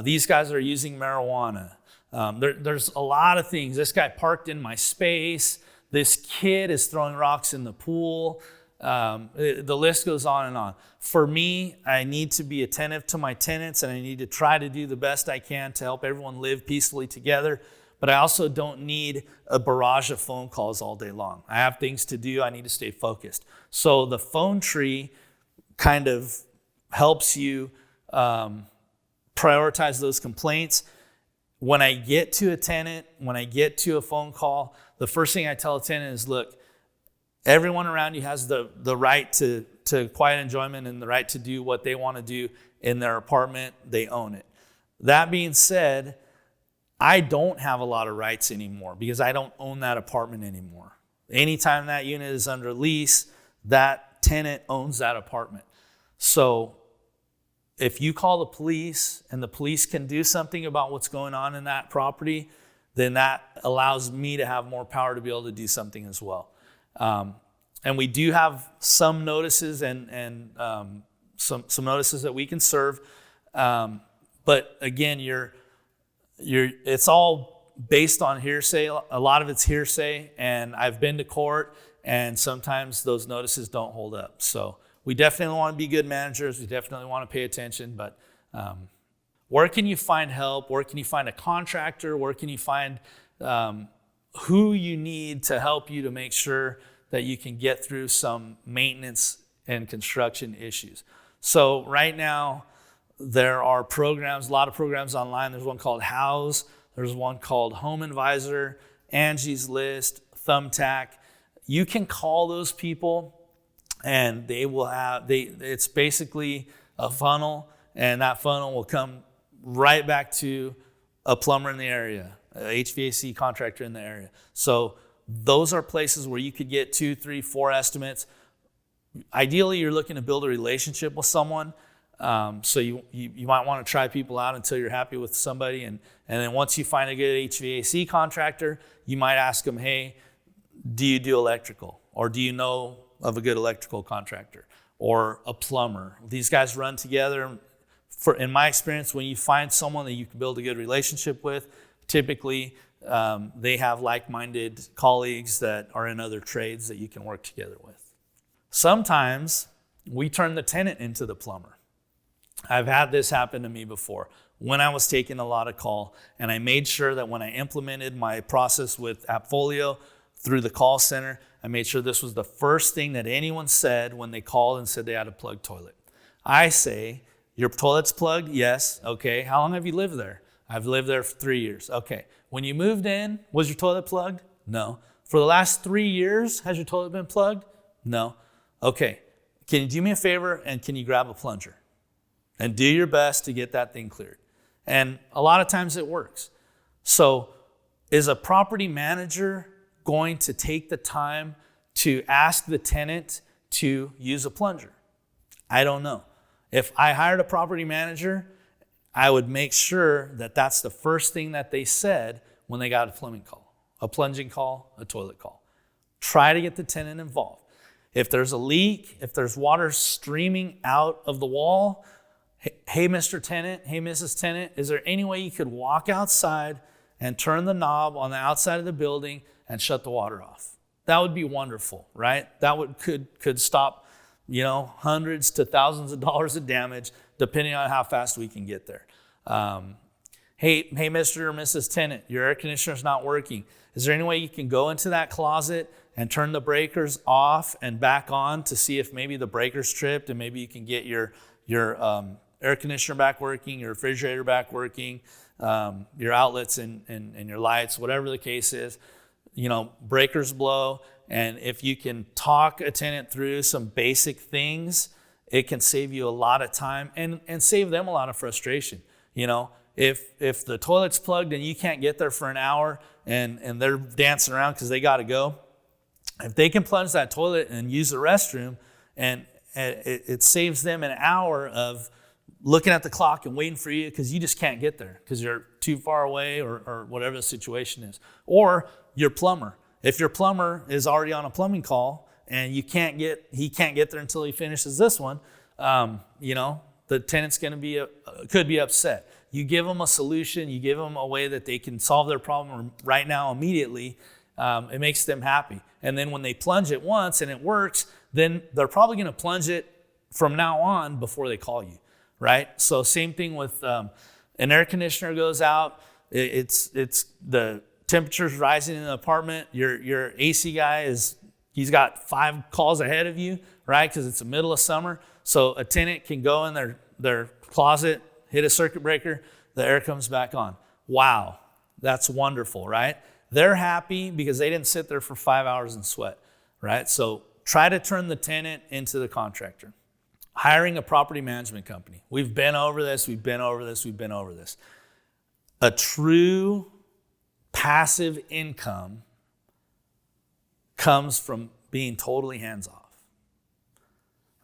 these guys are using marijuana. There's a lot of things. This guy parked in my space. This kid is throwing rocks in the pool. The list goes on and on. For me, I need to be attentive to my tenants, and I need to try to do the best I can to help everyone live peacefully together. But I also don't need a barrage of phone calls all day long. I have things to do. I need to stay focused. So the phone tree kind of helps you prioritize those complaints. When I get to a tenant, when I get to a phone call, the first thing I tell a tenant is, look, everyone around you has the right to quiet enjoyment and the right to do what they want to do in their apartment. They own it. That being said, I don't have a lot of rights anymore because I don't own that apartment anymore. Anytime that unit is under lease, that tenant owns that apartment. So if you call the police and the police can do something about what's going on in that property, then that allows me to have more power to be able to do something as well. And we do have some notices and some notices that we can serve. But again, it's all based on hearsay. A lot of it's hearsay, and I've been to court, and sometimes those notices don't hold up. So we definitely want to be good managers. We definitely want to pay attention. But where can you find help? Where can you find a contractor? Where can you find who you need to help you to make sure that you can get through some maintenance and construction issues. So right now, there are programs, a lot of programs online. There's one called House. There's one called Home Advisor, Angie's List, Thumbtack. You can call those people, and they will have, it's basically a funnel, and that funnel will come right back to a plumber in the area, a HVAC contractor in the area. So those are places where you could get 2, 3, 4 estimates. Ideally, you're looking to build a relationship with someone. So you might want to try people out until you're happy with somebody. And then once you find a good HVAC contractor, you might ask them, hey, do you do electrical? Or do you know of a good electrical contractor? Or a plumber? These guys run together. In my experience, when you find someone that you can build a good relationship with, typically they have like-minded colleagues that are in other trades that you can work together with. Sometimes we turn the tenant into the plumber. I've had this happen to me before when I was taking a lot of call, and I made sure that when I implemented my process with Appfolio through the call center, I made sure this was the first thing that anyone said when they called and said they had a plugged toilet. I say, your toilet's plugged? Yes. Okay. How long have you lived there? I've lived there for 3 years. Okay. When you moved in, was your toilet plugged? No. For the last 3 years, has your toilet been plugged? No. Okay. Can you do me a favor and can you grab a plunger? And do your best to get that thing cleared. And a lot of times it works. So is a property manager going to take the time to ask the tenant to use a plunger? I don't know. If I hired a property manager, I would make sure that that's the first thing that they said when they got a plumbing call, a plunging call, a toilet call. Try to get the tenant involved. If there's a leak, if there's water streaming out of the wall, hey, Mr. Tenant, hey, Mrs. Tenant, is there any way you could walk outside and turn the knob on the outside of the building and shut the water off? That would be wonderful, right? That could stop, hundreds to thousands of dollars of damage, depending on how fast we can get there. Hey, Mr. or Mrs. Tenant, your air conditioner's not working. Is there any way you can go into that closet and turn the breakers off and back on to see if maybe the breaker's tripped and maybe you can get your air conditioner back working, your refrigerator back working, your outlets and your lights, whatever the case is. Breakers blow, and if you can talk a tenant through some basic things, it can save you a lot of time and save them a lot of frustration. If the toilet's plugged and you can't get there for an hour and they're dancing around because they got to go, if they can plunge that toilet and use the restroom, and it saves them an hour of looking at the clock and waiting for you because you just can't get there because you're too far away or whatever the situation is. Or your plumber. If your plumber is already on a plumbing call and he can't get there until he finishes this one, the tenant's could be upset. You give them a solution, you give them a way that they can solve their problem right now immediately. It makes them happy. And then when they plunge it once and it works, then they're probably going to plunge it from now on before they call you, right? So same thing with an air conditioner goes out. It's the temperature's rising in the apartment. Your AC guy he's got 5 calls ahead of you, right? Because it's the middle of summer. So a tenant can go in their closet, hit a circuit breaker, the air comes back on. Wow, that's wonderful, right? They're happy because they didn't sit there for 5 hours and sweat, right? So try to turn the tenant into the contractor. Hiring a property management company. We've been over this. A true passive income comes from being totally hands-off,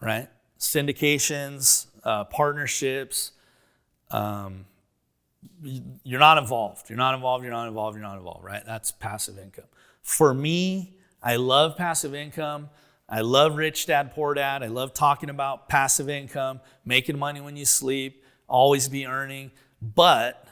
right? Syndications, partnerships, you're not involved, right? That's passive income. For me, I love passive income. I love Rich Dad, Poor Dad. I love talking about passive income, making money when you sleep, always be earning. But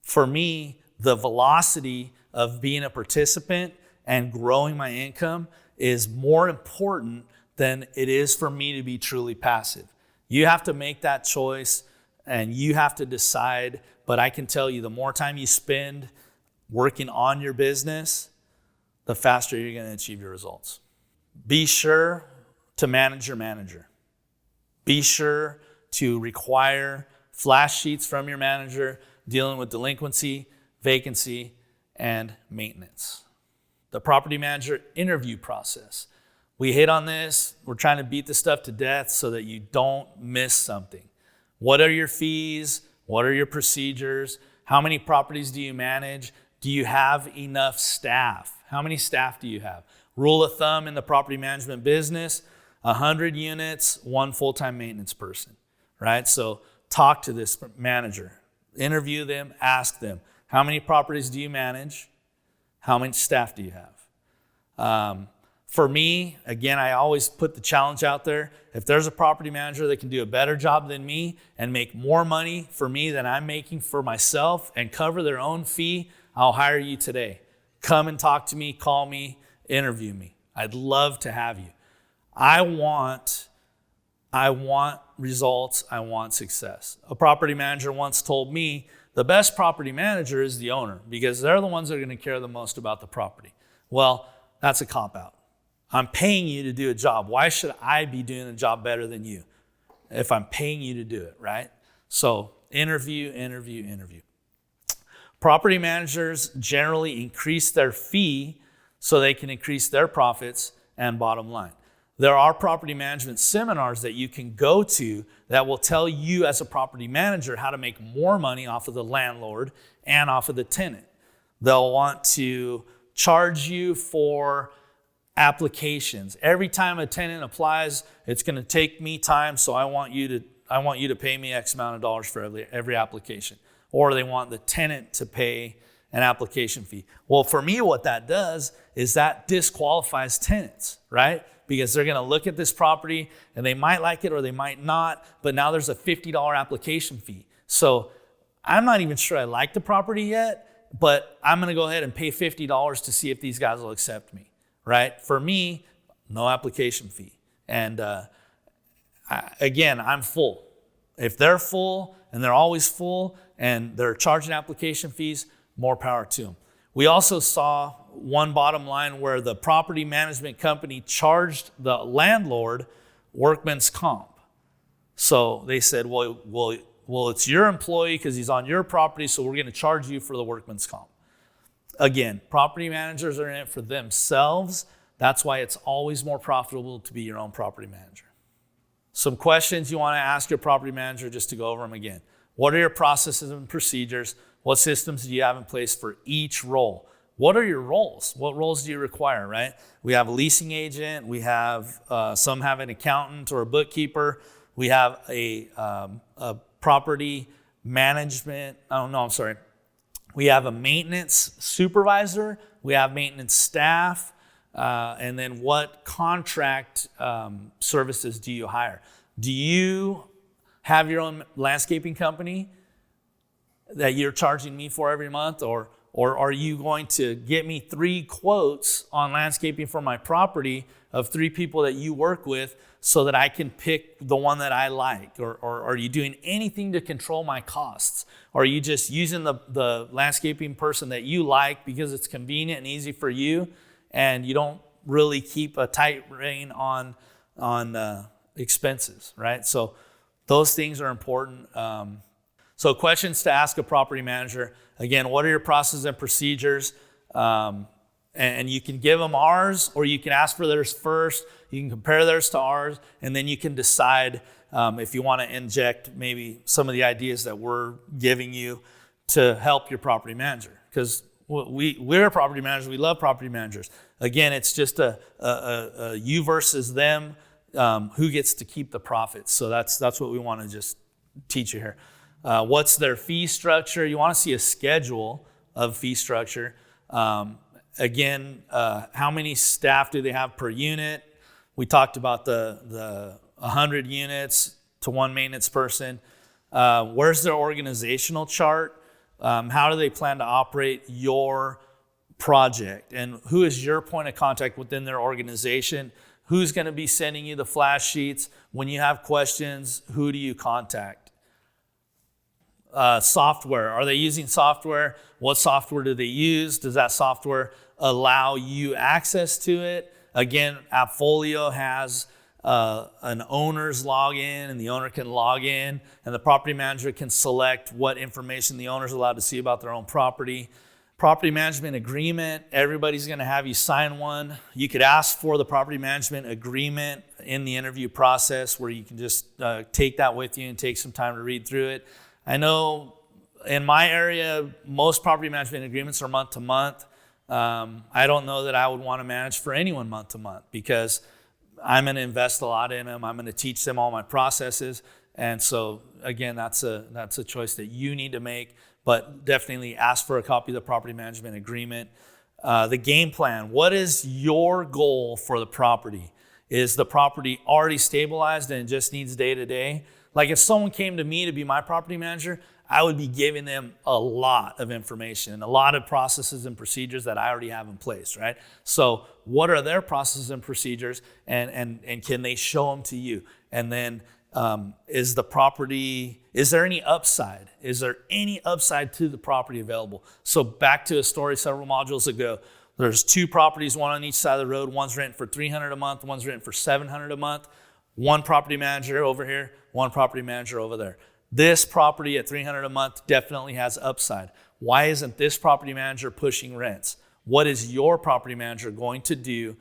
for me, the velocity of being a participant and growing my income is more important than it is for me to be truly passive. You have to make that choice and you have to decide. But I can tell you, the more time you spend working on your business, the faster you're going to achieve your results. Be sure to manage your manager. Be sure to require flash sheets from your manager dealing with delinquency, vacancy, and maintenance. The property manager interview process. We hit on this. We're trying to beat this stuff to death so that you don't miss something. What are your fees? What are your procedures? How many properties do you manage? Do you have enough staff? How many staff do you have? Rule of thumb in the property management business, 100 units, 1 full-time maintenance person, right? So talk to this manager. Interview them, ask them, how many properties do you manage? How many staff do you have? For me, again, I always put the challenge out there. If there's a property manager that can do a better job than me and make more money for me than I'm making for myself and cover their own fee, I'll hire you today. Come and talk to me, call me, interview me. I'd love to have you. I want results. I want success. A property manager once told me the best property manager is the owner because they're the ones that are going to care the most about the property. Well, that's a cop-out. I'm paying you to do a job. Why should I be doing a job better than you if I'm paying you to do it, right? So interview. Property managers generally increase their fee so they can increase their profits and bottom line. There are property management seminars that you can go to that will tell you as a property manager how to make more money off of the landlord and off of the tenant. They'll want to charge you for applications. Every time a tenant applies, it's going to take me time, so I want you to pay me X amount of dollars for every application. Or they want the tenant to pay an application fee. Well, for me, what that does is that disqualifies tenants, right? Because they're going to look at this property and they might like it or they might not, but now there's a $50 application fee. So I'm not even sure I like the property yet, but I'm going to go ahead and pay $50 to see if these guys will accept me, right? For me, no application fee. And again, I'm full. If they're full and they're always full and they're charging application fees, more power to them. We also saw one bottom line where the property management company charged the landlord workman's comp. So they said, well, it's your employee because he's on your property, so we're going to charge you for the workman's comp. Again, property managers are in it for themselves. That's why it's always more profitable to be your own property manager. Some questions you want to ask your property manager just to go over them again. What are your processes and procedures? What systems do you have in place for each role? What are your roles? What roles do you require, right? We have a leasing agent. We have, some have an accountant or a bookkeeper. We have a property management, we have a maintenance supervisor. We have maintenance staff. And then what contract services do you hire? Do you have your own landscaping company that you're charging me for every month? Or are you going to get me 3 quotes on landscaping for my property of 3 people that you work with so that I can pick the one that I like? Or are you doing anything to control my costs? Or are you just using the landscaping person that you like because it's convenient and easy for you and you don't really keep a tight rein on expenses, right? So those things are important. So questions to ask a property manager. Again, what are your processes and procedures? And you can give them ours, or you can ask for theirs first. You can compare theirs to ours, and then you can decide if you want to inject maybe some of the ideas that we're giving you to help your property manager. Because we're a property manager. We love property managers. Again, it's just a you versus them. Who gets to keep the profits? So that's what we want to just teach you here. What's their fee structure? You want to see a schedule of fee structure. Again, how many staff do they have per unit? We talked about the 100 units to 1 maintenance person. Where's their organizational chart? How do they plan to operate your project? And who is your point of contact within their organization? Who's going to be sending you the flash sheets? When you have questions, who do you contact? Software. Are they using software? What software do they use? Does that software allow you access to it? Again, Appfolio has an owner's login, and the owner can log in, and the property manager can select what information the owner's allowed to see about their own property. Property management agreement, everybody's going to have you sign one. You could ask for the property management agreement in the interview process, where you can just take that with you and take some time to read through it. I know in my area, most property management agreements are month to month. I don't know that I would want to manage for anyone month to month, because I'm going to invest a lot in them. I'm going to teach them all my processes. And so again, that's a choice that you need to make, but definitely ask for a copy of the property management agreement. The game plan, what is your goal for the property? Is the property already stabilized and it just needs day to day? Like if someone came to me to be my property manager, I would be giving them a lot of information, a lot of processes and procedures that I already have in place, right? So what are their processes and procedures, and can they show them to you? And then is there any upside? Is there any upside to the property available? So back to a story several modules ago, there's two properties, one on each side of the road. One's renting for $300 a month, one's renting for $700 a month. One property manager over here, one property manager over there. This property at $300 a month definitely has upside. Why isn't this property manager pushing rents? What is your property manager going to do?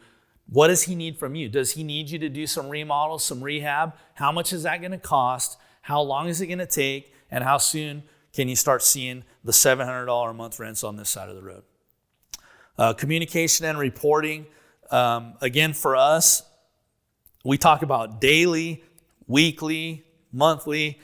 What does he need from you? Does he need you to do some remodels, some rehab? How much is that going to cost? How long is it going to take? And how soon can you start seeing the $700 a month rents on this side of the road? Communication and reporting. Again, for us, we talk about daily, weekly, monthly,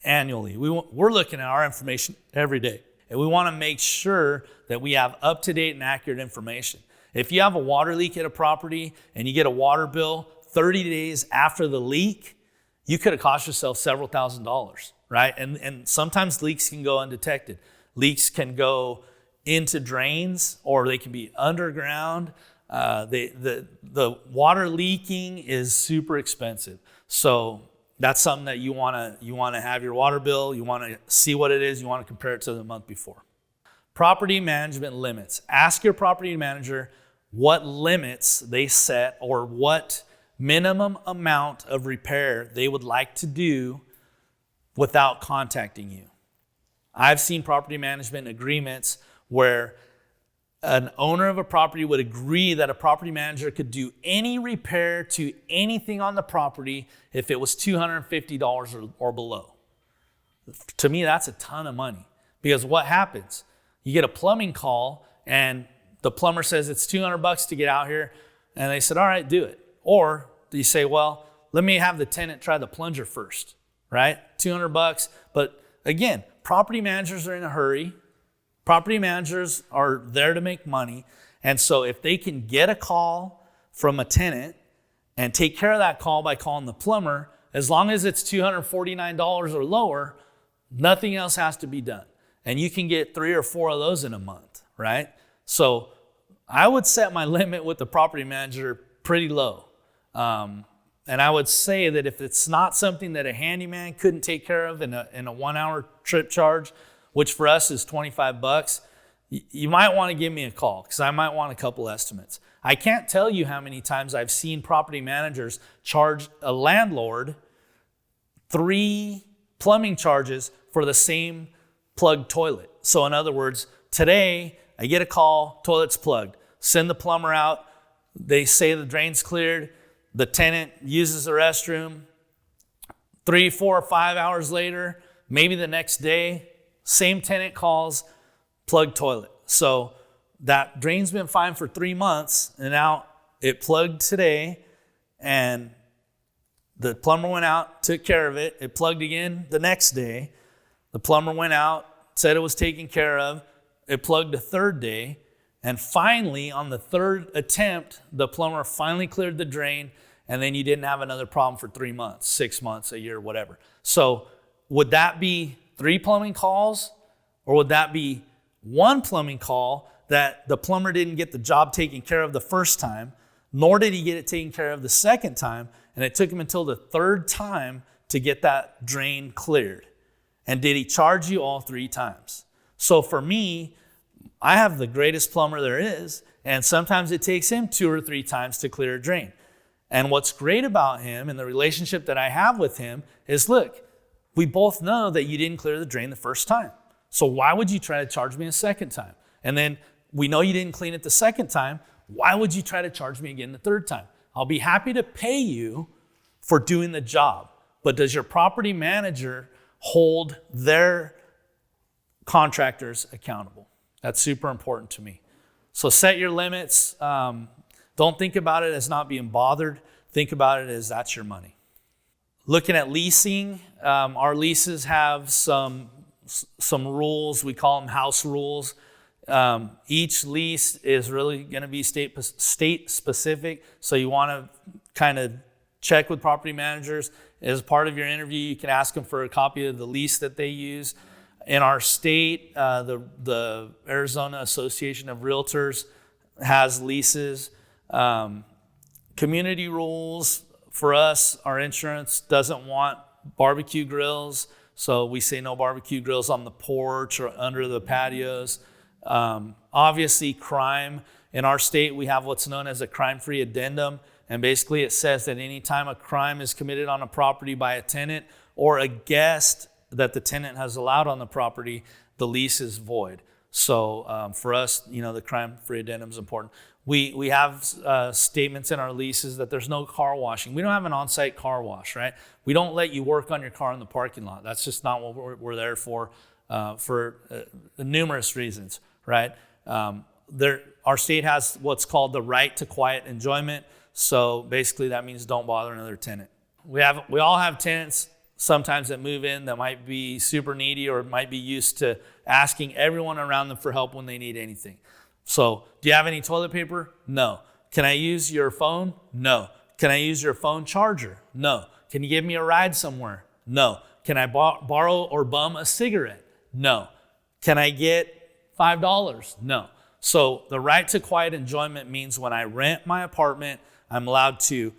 annually. We're looking at our information every day, and we want to make sure that we have up-to-date and accurate information. If you have a water leak at a property and you get a water bill 30 days after the leak, you could have cost yourself several $1,000s, right? And sometimes leaks can go undetected. Leaks can go into drains, or they can be underground. The water leaking is super expensive. So that's something that you want to have your water bill. You want to see what it is. You want to compare it to the month before. Property management limits. Ask your property manager what limits they set, or what minimum amount of repair they would like to do without contacting you. I've seen property management agreements where an owner of a property would agree that a property manager could do any repair to anything on the property if it was $250 or below. To me, that's a ton of money, because what happens? You get a plumbing call and the plumber says it's $200 to get out here, and they said, all right, do it. Or you say, well, let me have the tenant try the plunger first, right? $200. But again, property managers are in a hurry. Property managers are there to make money. And so if they can get a call from a tenant and take care of that call by calling the plumber, as long as it's $249 or lower, nothing else has to be done. And you can get 3 or 4 of those in a month, right? So I would set my limit with the property manager pretty low. And I would say that if it's not something that a handyman couldn't take care of in a 1-hour trip charge, which for us is $25, you might want to give me a call, because I might want a couple estimates. I can't tell you how many times I've seen property managers charge a landlord 3 plumbing charges for the same plugged toilet. So in other words, today I get a call, toilet's plugged. Send the plumber out. They say the drain's cleared. The tenant uses the restroom. 3, 4, or 5 hours later, maybe the next day, same tenant calls, plugged toilet. So that drain's been fine for 3 months, and now it plugged today, and the plumber went out, took care of it. It plugged again the next day. The plumber went out, said it was taken care of. It plugged a third day, and finally, on the third attempt, the plumber finally cleared the drain, and then you didn't have another problem for 3 months, 6 months, a year, whatever. So would that be 3 plumbing calls, or would that be 1 plumbing call that the plumber didn't get the job taken care of the first time, nor did he get it taken care of the second time, and it took him until the third time to get that drain cleared? And did he charge you all 3 times? So for me, I have the greatest plumber there is, and sometimes it takes him 2 or 3 times to clear a drain. And what's great about him and the relationship that I have with him is, look, we both know that you didn't clear the drain the first time. So why would you try to charge me a second time? And then we know you didn't clean it the second time. Why would you try to charge me again the third time? I'll be happy to pay you for doing the job. But does your property manager hold their contractors accountable? That's super important to me. So set your limits. Don't think about it as not being bothered. Think about it as that's your money. Looking at leasing, our leases have some rules. We call them house rules. Each lease is really going to be state specific. So you want to kind of check with property managers. As part of your interview, you can ask them for a copy of the lease that they use. In our state, the Arizona Association of Realtors has leases. Community rules for us, our insurance doesn't want barbecue grills. So we say no barbecue grills on the porch or under the patios. Obviously, crime. In our state, we have what's known as a crime-free addendum. And basically it says that anytime a crime is committed on a property by a tenant or a guest that the tenant has allowed on the property, the lease is void. So for us, the crime-free addendum is important. We have statements in our leases that there's no car washing. We don't have an on-site car wash, right? We don't let you work on your car in the parking lot. That's just not what we're there for numerous reasons, right? Our state has what's called the right to quiet enjoyment. So basically that means don't bother another tenant. We all have tenants sometimes that move in that might be super needy or might be used to asking everyone around them for help when they need anything. So, do you have any toilet paper? No. Can I use your phone? No. Can I use your phone charger? No. Can you give me a ride somewhere? No. Can I borrow or bum a cigarette? No. Can I get $5? No. So, the right to quiet enjoyment means when I rent my apartment, I'm allowed to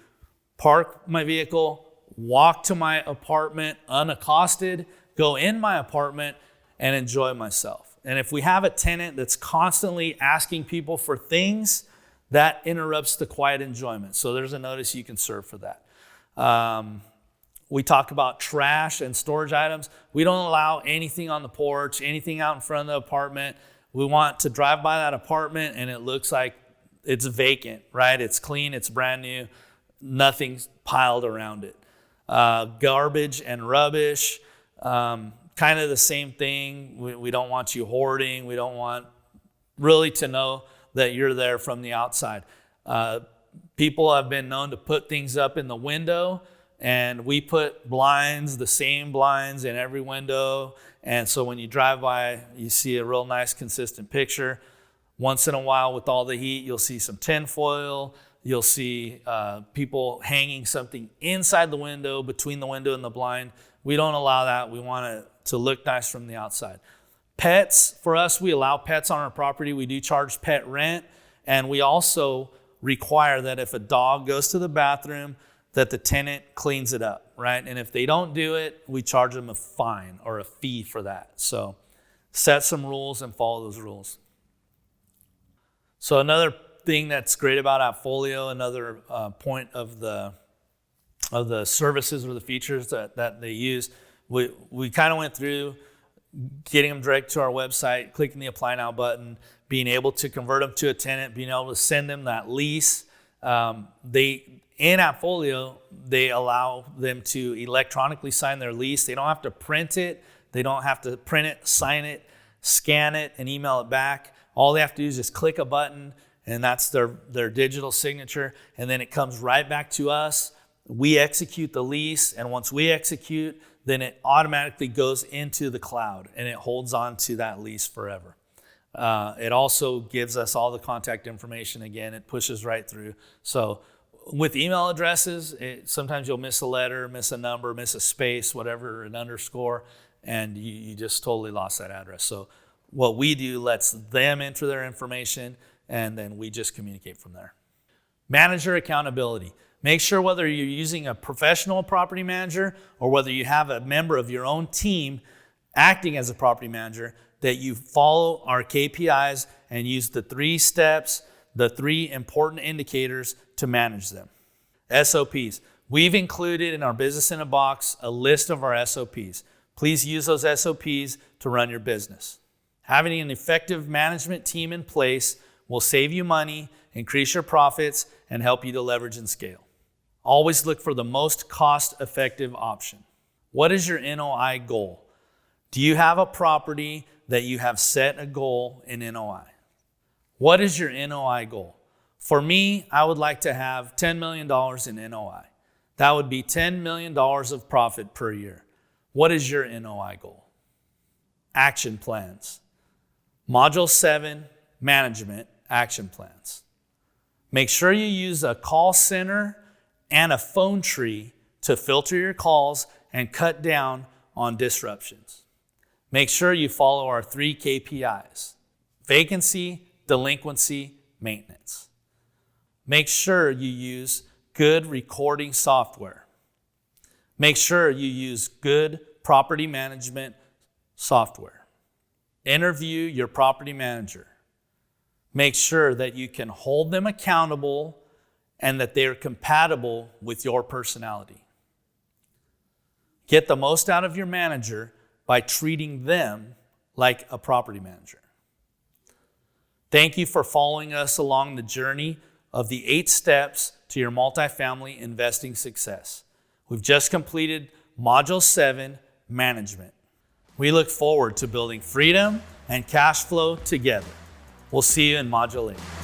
park my vehicle, walk to my apartment unaccosted, go in my apartment, and enjoy myself. And if we have a tenant that's constantly asking people for things, that interrupts the quiet enjoyment. So there's a notice you can serve for that. We talk about trash and storage items. We don't allow anything on the porch, anything out in front of the apartment. We want to drive by that apartment and it looks like it's vacant, right? It's clean, it's brand new, nothing's piled around it. Garbage and rubbish. Kind of the same thing. We don't want you hoarding. We don't want really to know that you're there from the outside. People have been known to put things up in the window, and we put blinds, the same blinds in every window. And so when you drive by, you see a real nice, consistent picture. Once in a while, with all the heat, you'll see some tinfoil. You'll see people hanging something inside the window, between the window and the blind. We don't allow that. We want it to look nice from the outside. Pets, for us, we allow pets on our property. We do charge pet rent, and we also require that if a dog goes to the bathroom, that the tenant cleans it up, right? And if they don't do it, we charge them a fine or a fee for that. So set some rules and follow those rules. So another thing that's great about Appfolio, another point of the services or the features that they use, we kind of went through getting them direct to our website, clicking the Apply Now button, being able to convert them to a tenant, being able to send them that lease. In Appfolio, they allow them to electronically sign their lease. They don't have to print it. They don't have to print it, sign it, scan it, and email it back. All they have to do is just click a button, and that's their digital signature, and then it comes right back to us. We execute the lease, and once we execute, then it automatically goes into the cloud, and it holds on to that lease forever. It also gives us all the contact information. Again, it pushes right through. So with email addresses, sometimes you'll miss a letter, miss a number, miss a space, whatever, an underscore, and you just totally lost that address. So what we do lets them enter their information, and then we just communicate from there. Manager accountability. Make sure whether you're using a professional property manager or whether you have a member of your own team, acting as a property manager, that you follow our KPIs and use the 3 steps, the 3 important indicators to manage them. SOPs. We've included in our Business in a Box a list of our SOPs. Please use those SOPs to run your business. Having an effective management team in place will save you money, increase your profits, and help you to leverage and scale. Always look for the most cost-effective option. What is your NOI goal? Do you have a property that you have set a goal in NOI? What is your NOI goal? For me, I would like to have $10 million in NOI. That would be $10 million of profit per year. What is your NOI goal? Action plans. Module 7, management action plans. Make sure you use a call center and a phone tree to filter your calls and cut down on disruptions. Make sure you follow our 3 KPIs: vacancy, delinquency, maintenance. Make sure you use good recording software. Make sure you use good property management software. Interview your property manager. Make sure that you can hold them accountable and that they are compatible with your personality. Get the most out of your manager by treating them like a property manager. Thank you for following us along the journey of the 8 steps to your multifamily investing success. We've just completed Module 7, Management. We look forward to building freedom and cash flow together. We'll see you in Module 8.